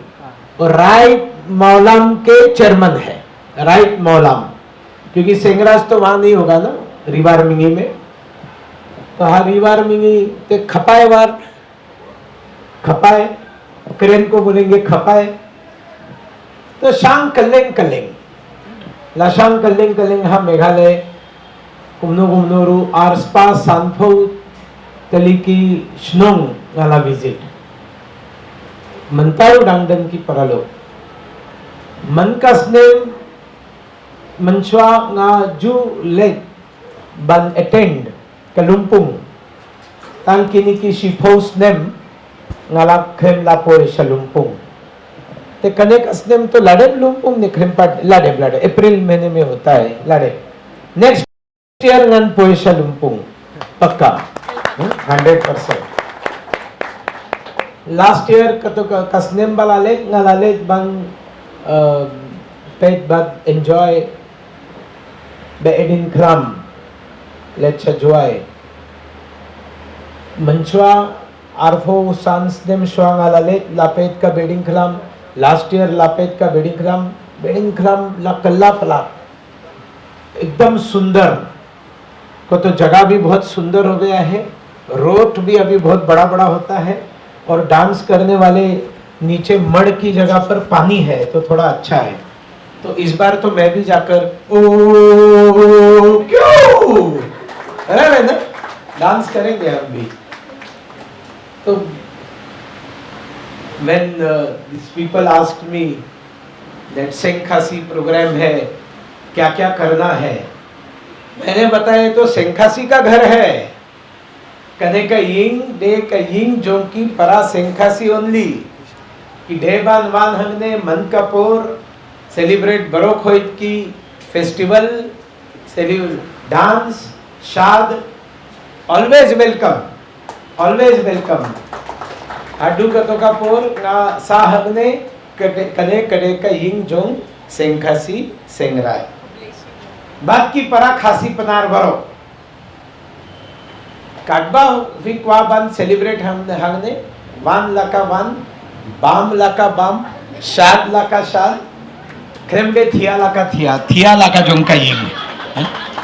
राइट मौलाम के चेयरमैन है, राइट मौलाम, क्योंकि सेंगराज तो वहां नहीं होगा ना रिवार मिंगी में, तो हाँ रिवार मिंगी ते खपाए वार, खपाए करेन को बोलेंगे खपाए, तो शांग कलेंग कलेंग लाशांग कलेंग कलेंग हाँ मेघालय कुमनो कुमनोरू आसपास सांफो तलिकी श्नोंग वाला विजिट मंतारू डांगडन की परलो मनकास ने मंचवा nga ju lek ban attend kalumpung tang kini ki si post nem ngala khem la por shalumpung ते कनेक असनेम तो लड़े लुम्पुंग ने क्रिम पार्ट लड़े लड़े अप्रैल महीने में होता है लड़े नेक्स्ट ईयर ngन पोइशा लुम्पुंग पक्का 100%. लास्ट ईयर कतो कसनेम बलाले ngalaले bang पेट बग एंजॉय बे एडिन क्राम लेट्स एंजॉय मंचवा आरफो सांस देम श्वांग आलाले लापेट का बेडिंग क्राम लास्ट ईयर लापेट का बेडिंग क्राम ला कल्ला पला एकदम सुंदर को तो जगह भी बहुत सुंदर हो गया है, रोड भी अभी बहुत बड़ा बड़ा होता है और डांस करने वाले नीचे मड़ की जगह पर पानी है तो थोड़ा अच्छा है, तो इस बार तो मैं भी जाकर ओ क्यों अरे ना डांस करेंगे हम भी। तो when these people asked me that Seng Khasi programme है क्या क्या करना है, मैंने बताया तो सेंखासी का घर है कने का यिंग डे का यिंग जो की परा सेंखासी ओनली कि डे बान वान हमने मन कपूर सेलिब्रेट बरोक होइत की फेस्टिवल डांस शाद ऑलवेज वेलकम अड्डू कतो का पोर ना साहबने कने कने का यिंग जोंग सेंखासी सेंगराय बाकी परा खासी पनार बरो काटबा विकवा बन सेलिब्रेट हमने वान लका वान बाम लका बाम शाद लका शाद क्रेमडे थिया लका जोंग का यिंग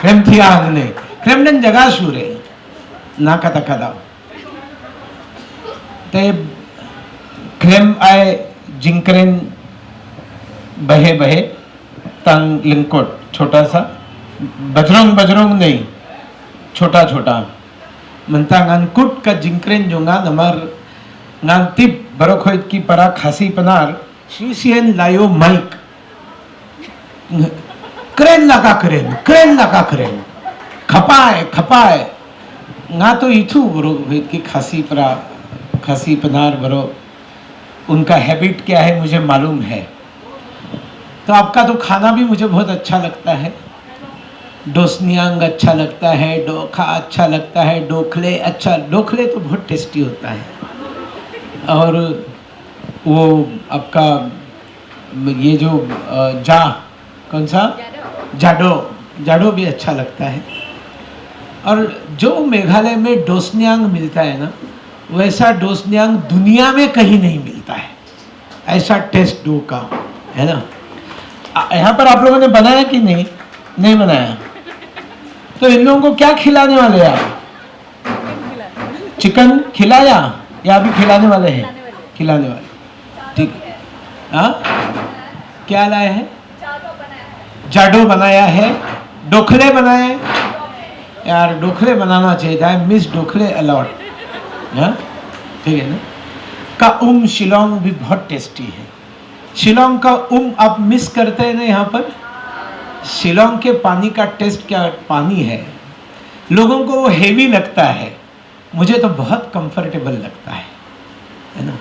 क्रेम थिया हमने क्रेमडन जगह शुरे ना कता कदा ते क्रेम आए जिंकरेन बहे बहे तंग लिंकोट छोटा सा बजरंग नहीं छोटा छोटा मनता ngangkut का जिंकरेन जोंगा नमर ngantip बरोखोइत की परा खासी पनार शिशियन लायो माइक क्रेन लगा करेन खपाए ना तो इथु बरोखोइत की खासी पनार बरो उनका हैबिट क्या है मुझे मालूम है, तो आपका तो खाना भी मुझे बहुत अच्छा लगता है, डोसनियांग अच्छा लगता है, डोखा अच्छा लगता है, डोखले तो बहुत टेस्टी होता है, और वो आपका ये जो कौन सा जाडो भी अच्छा लगता है, और जो मेघालय में डोसनियांग मिलता है ना वैसा डोसनियांग दुनिया में कहीं नहीं मिलता है, ऐसा टेस्ट डो का है ना। यहाँ पर आप लोगों ने बनाया कि नहीं बनाया, तो इन लोगों को क्या खिलाने वाले हैं आप? चिकन खिलाया या अभी खिलाने वाले हैं? खिलाने वाले, ठीक है। हाँ क्या लाए हैं? जाडो बनाया है, डोखले बनाए यार, डोखले बनाना चाहिए था, मिस डोखले अलॉट, ठीक है ना। का शिलोंग भी बहुत टेस्टी है, शिलोंग का आप मिस करते हैं ना यहाँ पर। शिलोंग के पानी का टेस्ट क्या पानी है, लोगों को वो हेवी लगता है, मुझे तो बहुत कंफर्टेबल लगता है ना।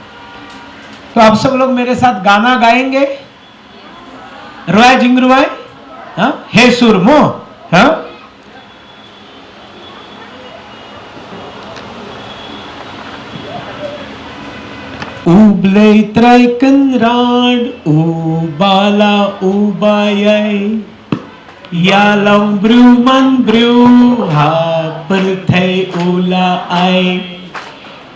तो आप सब लोग मेरे साथ गाना गाएंगे, रोए जिंग रोए, हाँ हे सुरमो, हाँ Ublei traiken raad, ubala ubayai, Ya long brew man brew ha per thei ula ai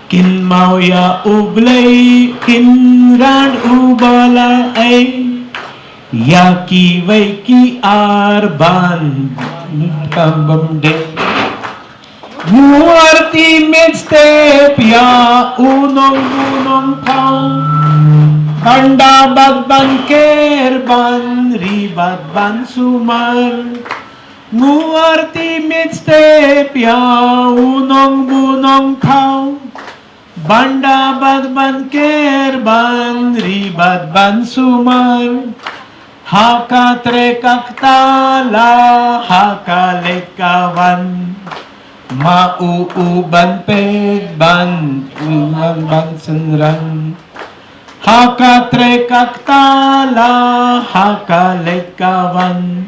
kin mau ya ublei kin ran ubala ai ya ki vai ki arban kambam de muarti midstep ya unong thau Banda bagban kerban ribat ban sumar Muarti midstep ya unong bunong thau Banda bagban kerban ribat ban sumar Haka trekaktala haka lekawan Mauuban pegban unang ban senran Haka trekaktala haka lekawan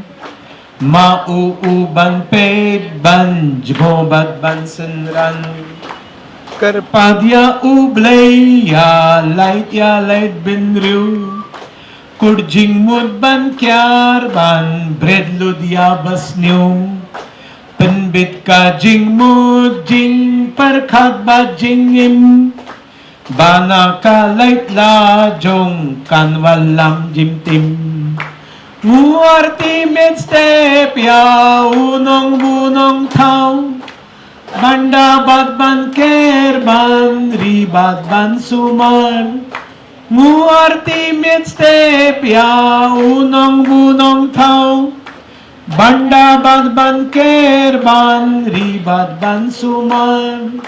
Mauuban pedban jgobat ban senran Karpadya ublay ya lait binriu Kurjing mud ban kyar ban bredlud ya basnyo Penbit ka jing mud jing perkhat ba jingim Bana ka lait la jong kanwalam jimtim Muarti midstep ya unong bunong thau Banda badban kerban ribat ban sumar Muarti midstep ya unong bunong thau Banda badban kerban ribat ban sumar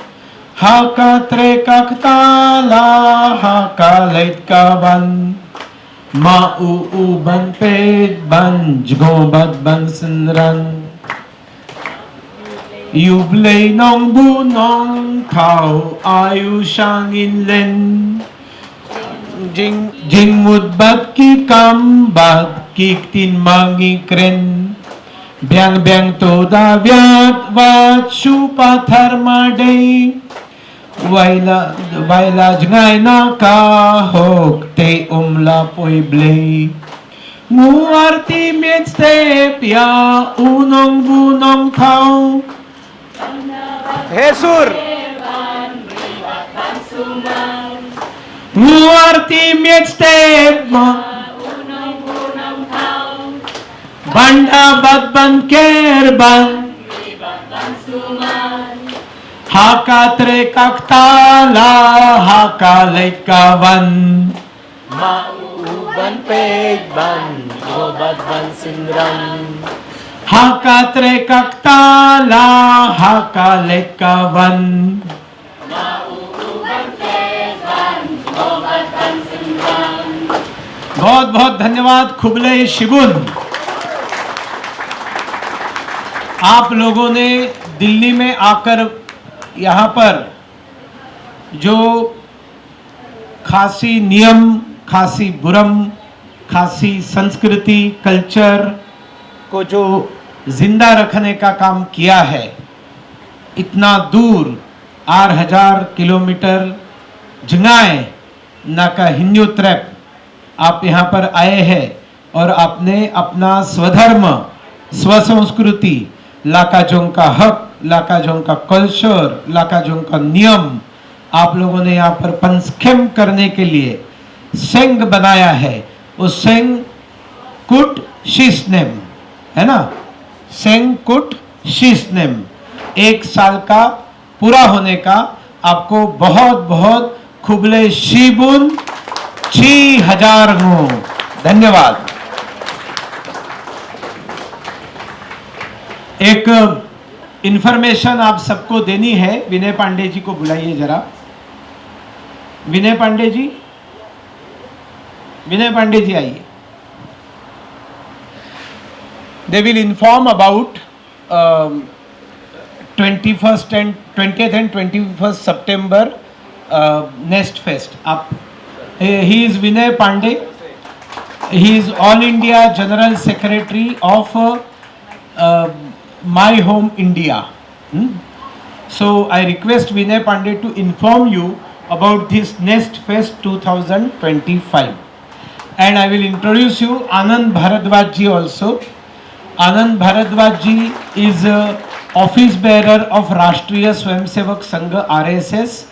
Haka trekaktala haka lait kaban Mauuban pedban jgobat ban senran Yublay nong bunong thau ayu shangin len Jing mudbat ki kambat kiktin mangi kren Biang biang toda vyat vat shupa tharma day Waila jngay na kahok te umla poy blay Muarti midstep ya unong bunong thau Hesur Muarti midstep unong bunong thau Banda badban kerban ribat ban sumar Haka trekaktala haka lekawan Mauuban pegban jgobat ban senran Haka trekaktala haka lekawan बहुत बहुत धन्यवाद खुबले शिबुन। आप लोगों ने दिल्ली में आकर यहाँ पर जो खासी नियम, खासी बुरम, खासी संस्कृति, कल्चर को जो जिंदा रखने का काम किया है, इतना दूर 8,000 किलोमीटर जंगाए नाका हिन्यू ट्रैप आप यहाँ पर आए हैं और आपने अपना स्वधर्म, स्वसंस्कृति, लाकाजों का हक, लाकाजों का कल्चर, लाकाजों का नियम आप लोगों ने यहाँ पर पंचखेम करने के लिए सेंग बनाया है। उस सेंग कुट शीसनेम है ना, सेंग कुट शीसनेम 1 साल का पूरा होने का आपको बहुत बहुत खुबले शिबुन 6000 धन्यवाद। एक इंफॉर्मेशन आप सबको देनी है। विनय पांडे जी को बुलाइए जरा। विनय पांडे जी, विनय पांडे जी आइए। They will inform about 20th and 21st September Nest Fest. आप he is Vinay Pandey. He is All India General Secretary of My Home India. So I request Vinay Pandey to inform you about this Nest Fest 2025. And I will introduce you Anand Bharadwaj ji also. Anand Bharadwaj ji is office bearer of Rashtriya Swayamsevak Sangh RSS,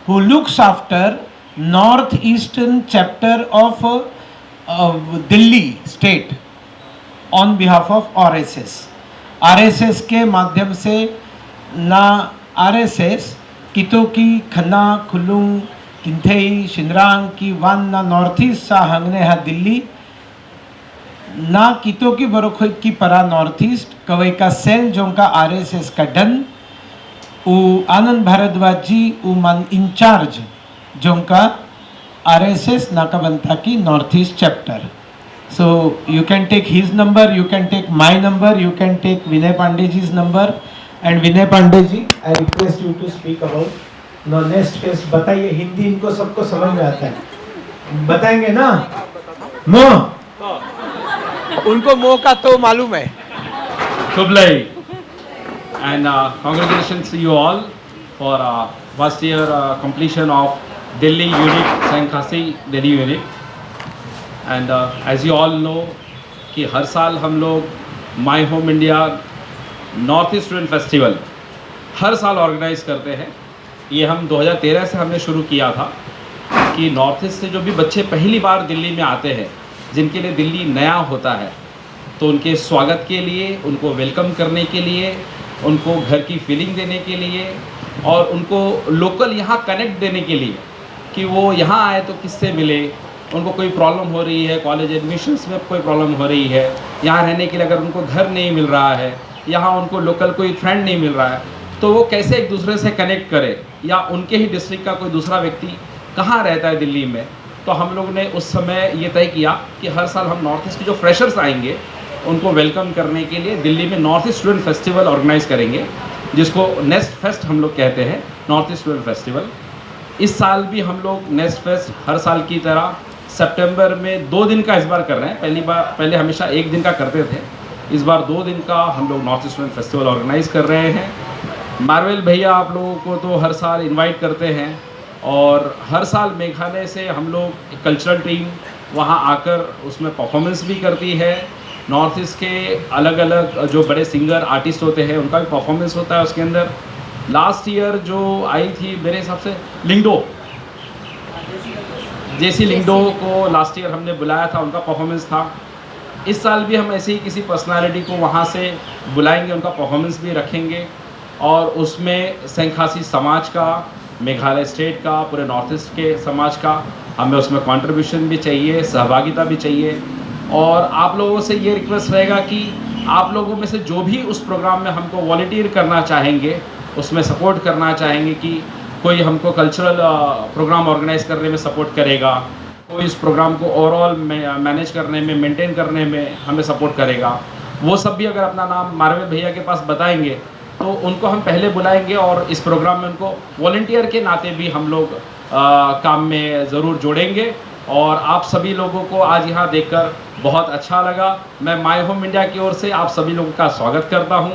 who looks after northeastern chapter of Delhi state on behalf of RSS. RSS के माध्यम से ना RSS कितो की खन्ना खुलुंग किंथई शिंद्रांग की one ना north east सा हंगने है दिल्ली ना कितो की बरोखोई की परा नॉर्थ ईस्ट कवई का सेल जो का RSS का डन उ आनंद भारद्वाज जी उ मन इंचार्ज जो का RSS नाकाबंता की north east chapter. So you can take his number, you can take my number, you can take Vinay Pandey ji's number, and Vinay Pandey ji, I request you to speak about now next phase. बताइए, हिंदी इनको सबको समझ में आता है, बताएंगे ना? मो उनको मो का तो मालूम है. Kublai, and congratulations to you all for first year completion of Delhi unit, Sankhasi Delhi unit. And as you all know कि हर साल हम लोग my home India north east student festival हर साल ऑर्गेनाइज करते हैं. ये हम 2013 से हमने शुरू किया था कि नॉर्थ ईस्ट से जो भी बच्चे पहली बार दिल्ली में आते हैं, जिनके लिए दिल्ली नया होता है, तो उनके स्वागत के लिए, उनको वेलकम करने के लिए, उनको घर की फीलिंग देने के लिए और उनको लोकल यहाँ कनेक्ट देने के लिए कि वो यहाँ आए तो किससे मिले, उनको कोई प्रॉब्लम हो रही है, कॉलेज एडमिशन्स में कोई प्रॉब्लम हो रही है, यहाँ रहने के लिए अगर उनको घर नहीं मिल रहा है, यहाँ उनको लोकल कोई फ्रेंड नहीं मिल रहा है, तो वो कैसे एक दूसरे से कनेक्ट करे, या उनके ही डिस्ट्रिक्ट का कोई दूसरा व्यक्ति कहाँ रहता है दिल्ली में. तो हम लोग ने उस समय ये तय किया कि हर साल हम नॉर्थ ईस्ट के जो फ्रेशर्स आएंगे उनको वेलकम करने के लिए दिल्ली में north east student festival organise करेंगे, जिसको नेस्ट फेस्ट हम लोग कहते हैं, नॉर्थ ईस्ट स्टूडेंट फेस्टिवल. इस साल भी हम लोग नेस्ट फेस्ट हर साल की तरह सितंबर में 2 दिन का इस बार कर रहे हैं. पहले हमेशा 1 दिन का करते थे, इस बार 2 दिन का हम लोग north east student festival organise कर रहे हैं. मार्वेल भैया आप लोगों को तो हर साल इनवाइट करते हैं और हर साल मेघालय से हम लोग एक कल्चरल टीम वहाँ आकर उसमें परफॉर्मेंस भी करती है. नॉर्थ ईस्ट के अलग अलग जो बड़े सिंगर आर्टिस्ट होते हैं उनका भी परफॉर्मेंस होता है उसके अंदर. लास्ट ईयर जो आई थी मेरे हिसाब से लिंगडो, जेसी लिंगडो को लास्ट ईयर हमने बुलाया था, उनका परफॉर्मेंस था. इस साल भी हम ऐसे ही किसी पर्सनालिटी को वहाँ से बुलाएंगे, उनका परफॉर्मेंस भी रखेंगे और उसमें सेंखासी समाज का, मेघालय स्टेट का, पूरे नॉर्थ ईस्ट के समाज का हमें उसमें कंट्रीब्यूशन भी चाहिए, सहभागिता भी चाहिए. और आप लोगों से ये रिक्वेस्ट रहेगा कि आप लोगों में से जो भी उस प्रोग्राम में हमको वॉलंटियर करना चाहेंगे, उसमें सपोर्ट करना चाहेंगे कि कोई हमको कल्चरल प्रोग्राम ऑर्गेनाइज करने में सपोर्ट करेगा, कोई इस प्रोग्राम को ओवरऑल मैनेज करने में, मेंटेन करने में हमें सपोर्ट करेगा, वो सब भी अगर अपना नाम मारवे भैया के पास बताएंगे तो उनको हम पहले बुलाएंगे और इस प्रोग्राम में उनको वॉलंटियर के नाते भी हम लोग काम में ज़रूर जोड़ेंगे. और आप सभी लोगों को आज यहाँ देखकर बहुत अच्छा लगा. मैं माई होम इंडिया की ओर से आप सभी लोगों का स्वागत करता हूँ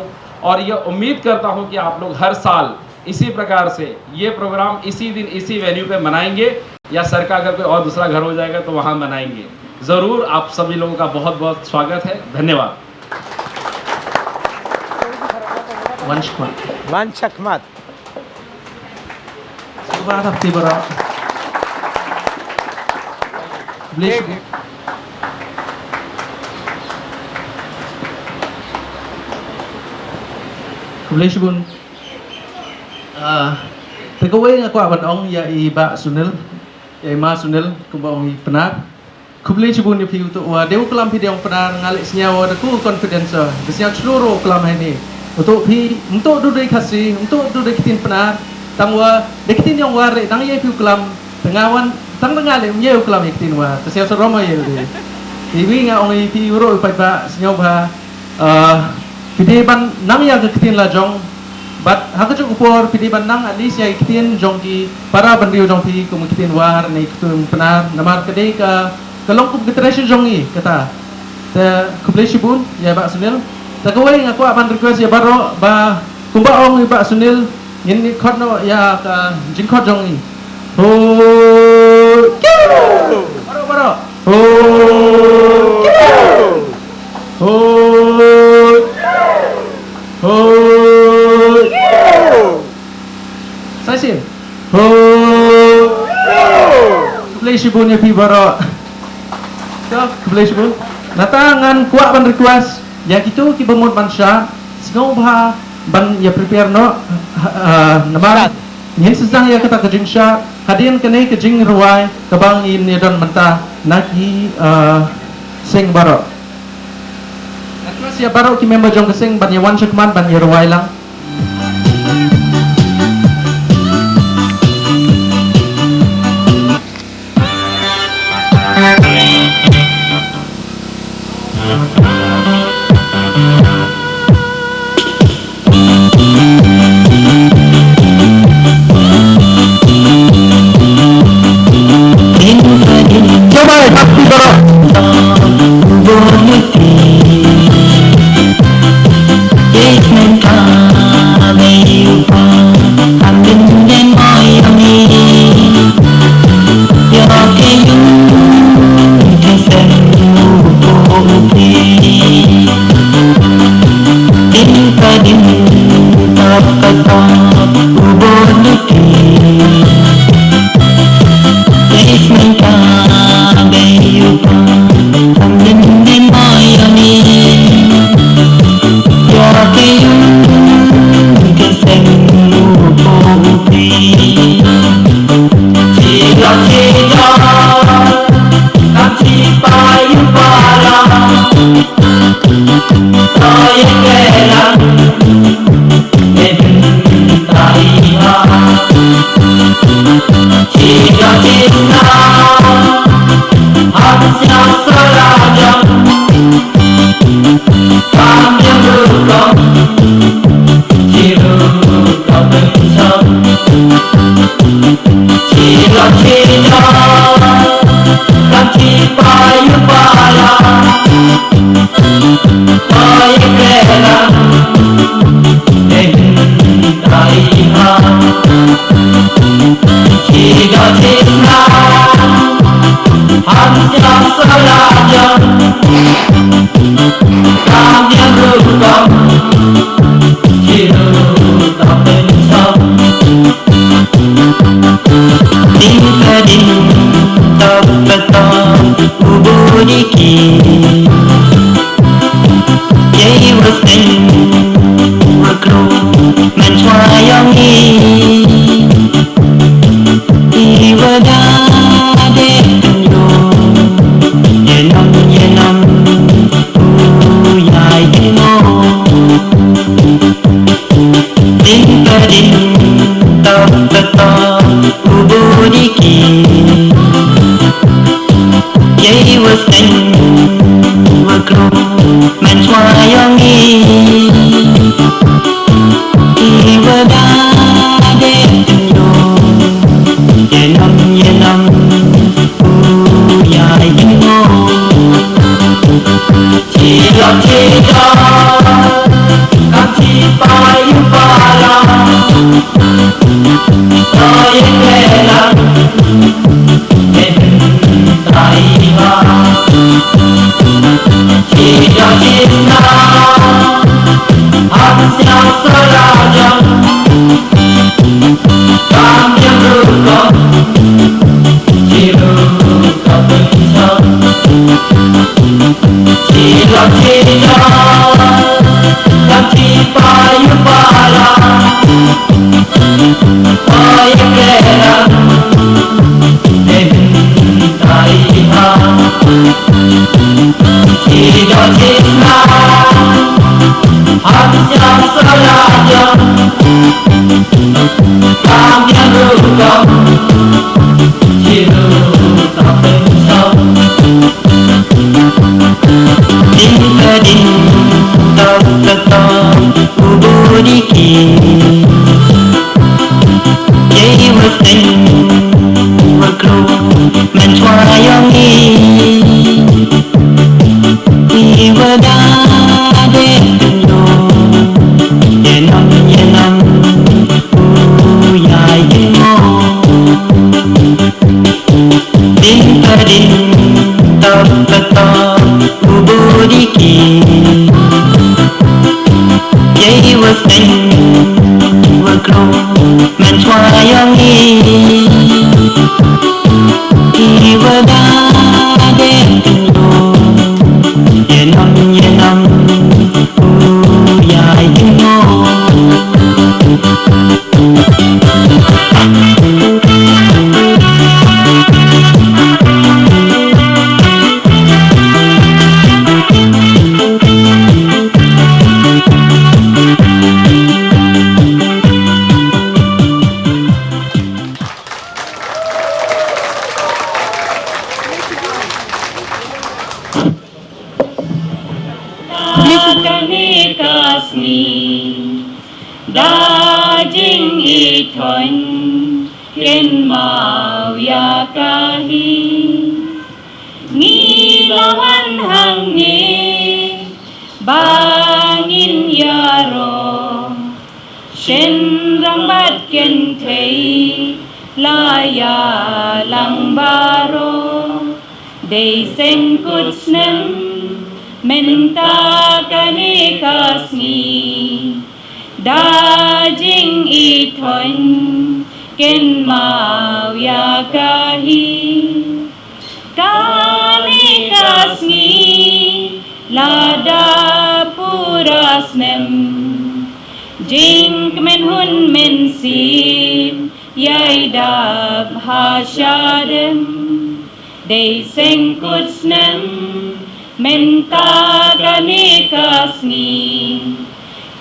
और ये उम्मीद करता हूँ कि आप लोग हर साल इसी प्रकार से ये प्रोग्राम इसी दिन इसी वेन्यू पे मनाएंगे, या सर का अगर कोई और दूसरा घर हो जाएगा तो वहाँ मनाएंगे ज़रूर. आप सभी लोगों का बहुत बहुत स्वागत है. धन्यवाद. वंशक मत Kublai Tegawai aku aban ong ya iba Sunil, ya ima Sunil kuba ong i penar. Kublai Shibun ya piu tu wa dewa kelam pi dewa penar ngalik senyawa deku confidence besnya seluruh kelam ini. Untuk duduk kasih, untuk duduk kitin penar, tangwa dekitin yang ware, tang ye piu kelam tengawan, tang tengale ye kelam kitin wa, tersiap seroma ye de. Iwi nga ong i piu ro pai ba senyawa pide ban nang ya kitin la jong. But haka upor pidi bandang at least ya ikitin jongki para bandiyo jongpi kumikitin war na ikitin penar namar kadai ka kalongkup getresyo jongi kata ta Kublai Shibun ya Pak Sunil tagaway aku akan request ya baro ba kumba ong Pak Sunil yin khot no ya ka jingkhot jongi ho baro ho Shibun ya Pibaro. So, kebleh Shibun. Nata ngan kuat ban request. Ya gitu kita mau ban sya. Snow bah ban ya prepare no. Nama Yin sesang ya kata kejing sya. Hadian kene kejing ruai kabang in yadon mentah naki sing baro. Request ya baro ki member jong kesing ban ya wan syakman ban ya ruai lang. kani kasni dajing ithon ken mau ya kahi ni lawan hang ni bangin yaro shen rang bat ken thei la ya lang baro de sen kutsnem menta kani kasni dajing ithon ken mau ya kahi kani kasni lada purasnem jing men hun men sin yai dab hashadem de sen kutsnem menta kani kasni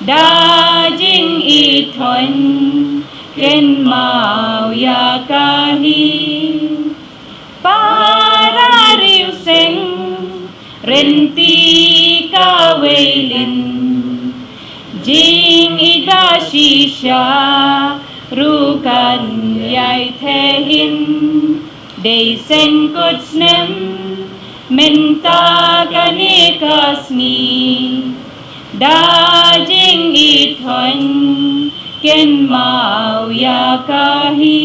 dajing ithon ken mau ya kahi para riu seng renti kawailin jing ida shisha rukan yai thehin de sen kutsnem menta kani kasni dajing ithon ken mau ya kahi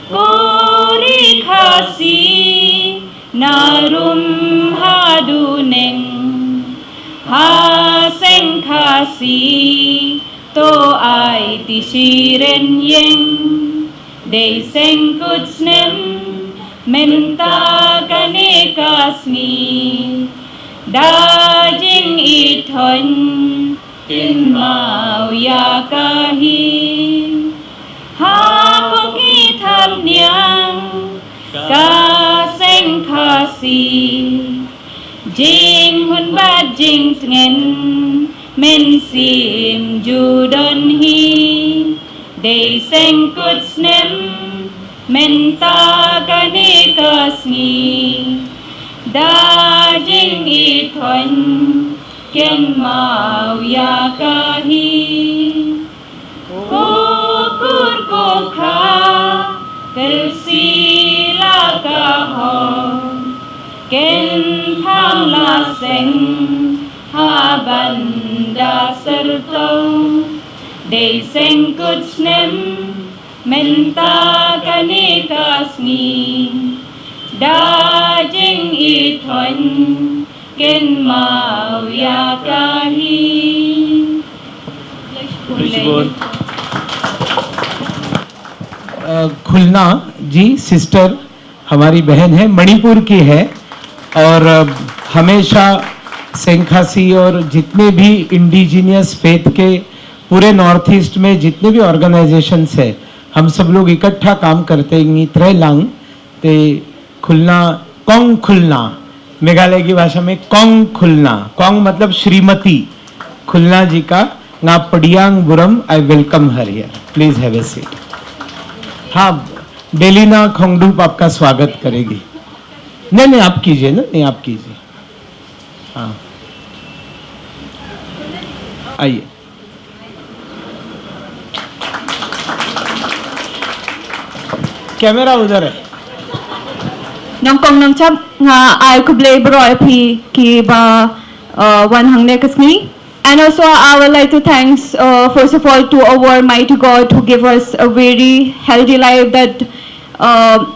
kori khasi narum haduneng ha seng khasi to ai ti shiren yeng de seng kutsnem menta kani kasni dajing ithon ken mau ya kahi ha koki tham nyang ka seng khasi jing hun ba jing ngen men sim ju don hi de seng kutsnem menta kani kasni dajing ithon ken mau ya kahi kukur kokha tersila kahon ken tham la seng ha banda serto de seng kutsnem menta kani kasni dajing ithon ken mau ya kahi Khulna ji sister हमारी बहन है, मणिपुर की है और हमेशा सेंखासी और जितने भी इंडिजिनियस फेथ के पूरे नॉर्थ ईस्ट में जितने भी ऑर्गेनाइजेशंस है हम सब लोग इकट्ठा काम करते हैं त्रे लांग ते खुलना कोंग खुलना मेघालय की भाषा में कोंग खुलना कोंग मतलब श्रीमती खुलना जी का ना पडियांग बुरम I welcome her here please have a seat. हाँ डेलिना खोंगडूप आपका स्वागत करेगी। नहीं आप कीजिए ना, नहीं आप कीजिए। हाँ आइए। कैमरा उधर है। Nong kong nong chap nga ay kublay bro pi ki ba one hang kasni. And also I would like to thanks first of all to our mighty God who gave us a very healthy life, that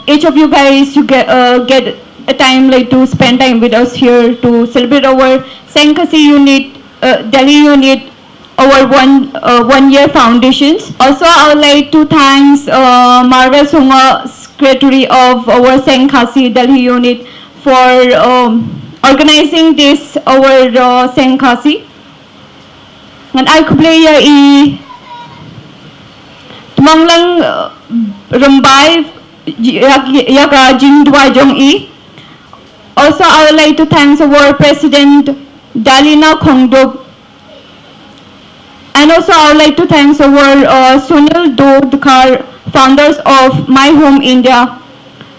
each of you guys you get a time like to spend time with us here to celebrate our Senkhasi unit, Delhi unit, our one year foundations. Also I would like to thanks Marvel Sunga, secretary of our Senkhasi Delhi unit, for organizing this our Senkhasi. And I could play tumang lang rumbay yaga jingdwa jong e. Also I would like to thank our president Dalina Khongdup. And also I would like to thank our Sunil Dodkar, founders of My Home India,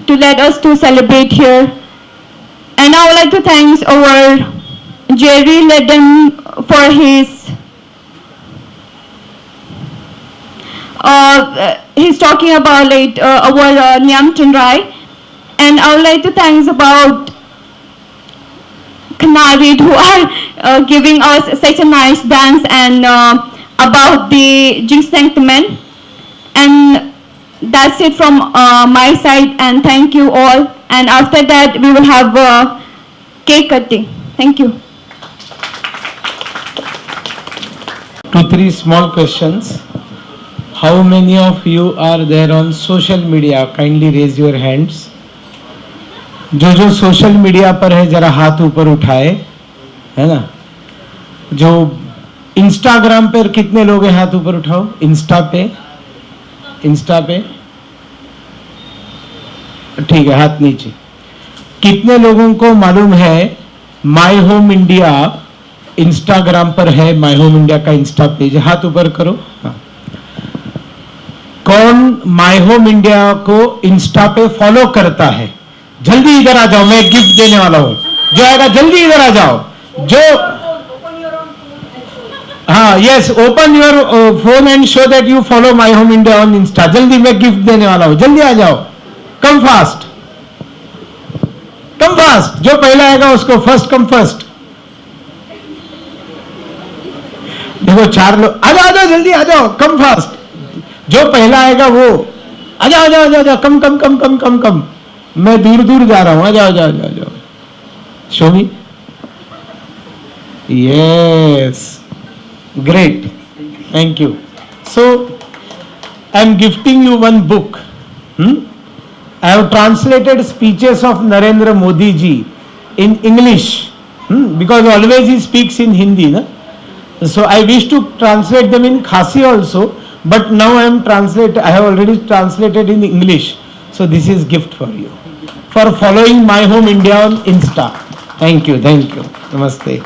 to let us to celebrate here. And I would like to thank our Jerry Ledden for his he's talking about like our Nyam Chandrai, and I would like to thanks about Kanarid who are giving us such a nice dance and about the Jinsanktamen. And that's it from my side, and thank you all. And after that we will have cake cutting. Thank you. 2-3 small questions. How many of you are there on social media? Kindly raise your hands. जो social media पर है जरा हाथ ऊपर उठाए, है ना? जो इंस्टाग्राम पर कितने लोग हैं, हाथ ऊपर उठाओ. इंस्टा पे ठीक है, हाथ नीचे. कितने लोगों को मालूम है माय होम इंडिया इंस्टाग्राम पर है? माय होम इंडिया का इंस्टा पेज, हाथ ऊपर करो. हाँ. कौन माय होम इंडिया को इंस्टा पे फॉलो करता है? जल्दी इधर आ जाओ, मैं गिफ्ट देने वाला हूं. जो आएगा जल्दी इधर आ जाओ. जो हाँ, yes, open your phone and show that you follow my home India on Insta. जल्दी, मैं गिफ्ट देने वाला हूं, जल्दी आ जाओ. Come fast, come fast. जो पहला आएगा उसको फर्स्ट कम फर्स्ट. देखो 4 लोग, आ जाओ जल्दी आ जाओ, कम फास्ट. जो पहला आएगा वो आ जाओ, आ जाओ, कम कम कम कम कम कम. मैं दूर दूर जा रहा हूं, आ जाओ जाओ जाओ जाओ. Show me. Yes, great, thank you. So I am gifting you one book. I have translated speeches of Narendra Modi ji in English, because always he speaks in Hindi, na? So I wish to translate them in Khasi also, but now I have already translated in English. So this is gift for you for following My Home India on Insta. Thank you, namaste.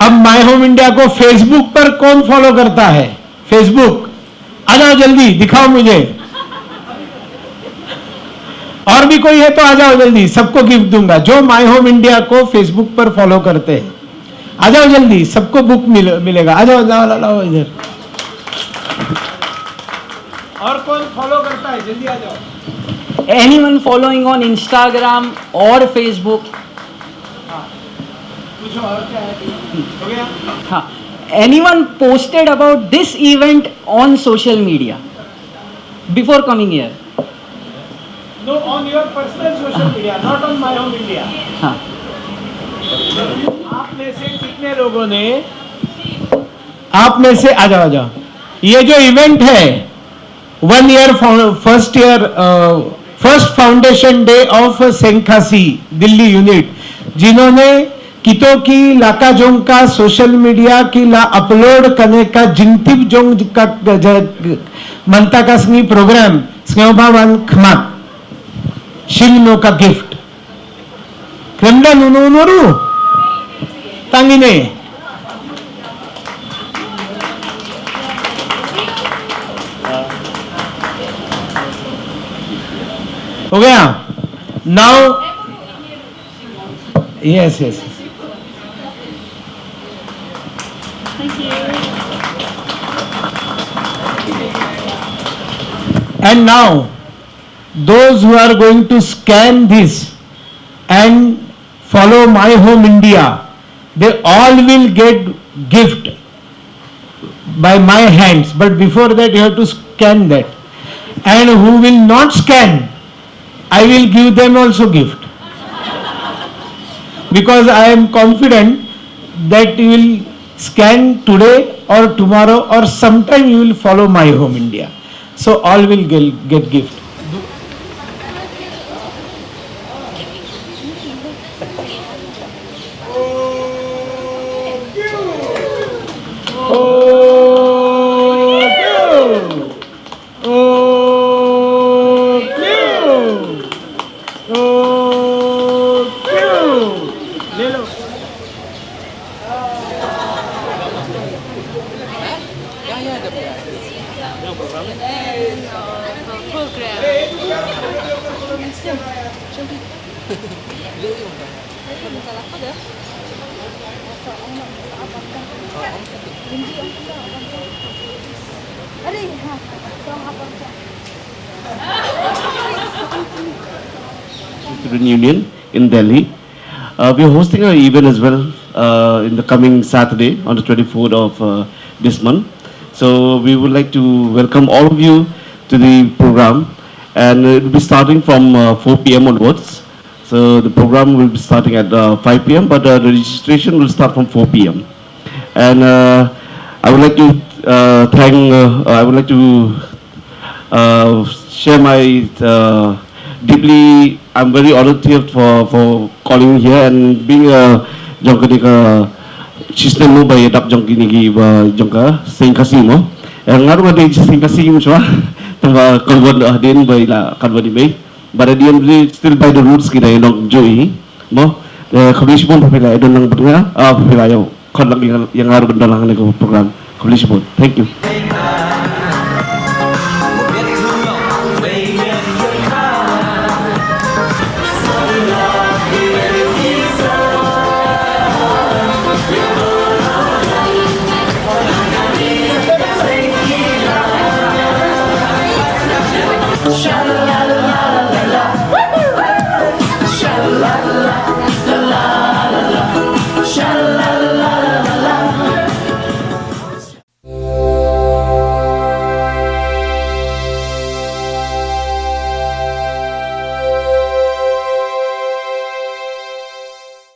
अब my home India को Facebook पर कौन follow करता है? Facebook, आ जाओ जल्दी, दिखाओ मुझे. और भी कोई है तो आ जाओ जल्दी, सबको गिफ्ट दूंगा. जो माय होम इंडिया को फेसबुक पर फॉलो करते हैं, आ जाओ जल्दी, सबको बुक मिलेगा. आ जाओ, लाओ इधर. और कौन फॉलो करता है? जल्दी आ जाओ. Anyone following on Instagram or Facebook? हाँ. Anyone posted about this event on social media before coming here? No, on your personal social media, not on My Home India. हाँ. आप में से कितने लोगों ने, आप में से आ जाओ. ये जो इवेंट है 1 year first foundation day of Seng Khasi Delhi unit, जिन्होंने कितो की लाका जोंग का सोशल मीडिया की ला अपलोड करने का जिंगतिब जोंग का मनता का स्नी प्रोग्राम स्नेहभावन खमाक शिंगनो का गिफ्ट क्रेमला नुनोरू तांगिने. हो गया. Now yes. And now those who are going to scan this and follow My Home India, they all will get gift by my hands, but before that you have to scan that. And who will not scan, I will give them also gift, because I am confident that you will scan today or tomorrow or sometime you will follow My Home India. So all will get gift. Student Union in Delhi. We are hosting an event as well in the coming Saturday on the 24th of this month. So we would like to welcome all of you to the program, and it will be starting from 4 p.m. onwards. So the program will be starting at 5 p.m. but the registration will start from 4 p.m. And I would like to I would like to share my deeply. I'm very honored here for calling here and being a jongka system mo by adap jongki nigi ba jongka sing kasimo. Ngaru ba di sing kasimo siya tamba kalwan din by la kalwan di bay. But at the end still by the roots kita yung joy mo. Kablish mo papila idon lang bunga papila yo. Kon lang yang ngaru benda lang nego program. Kablish mo. Thank you.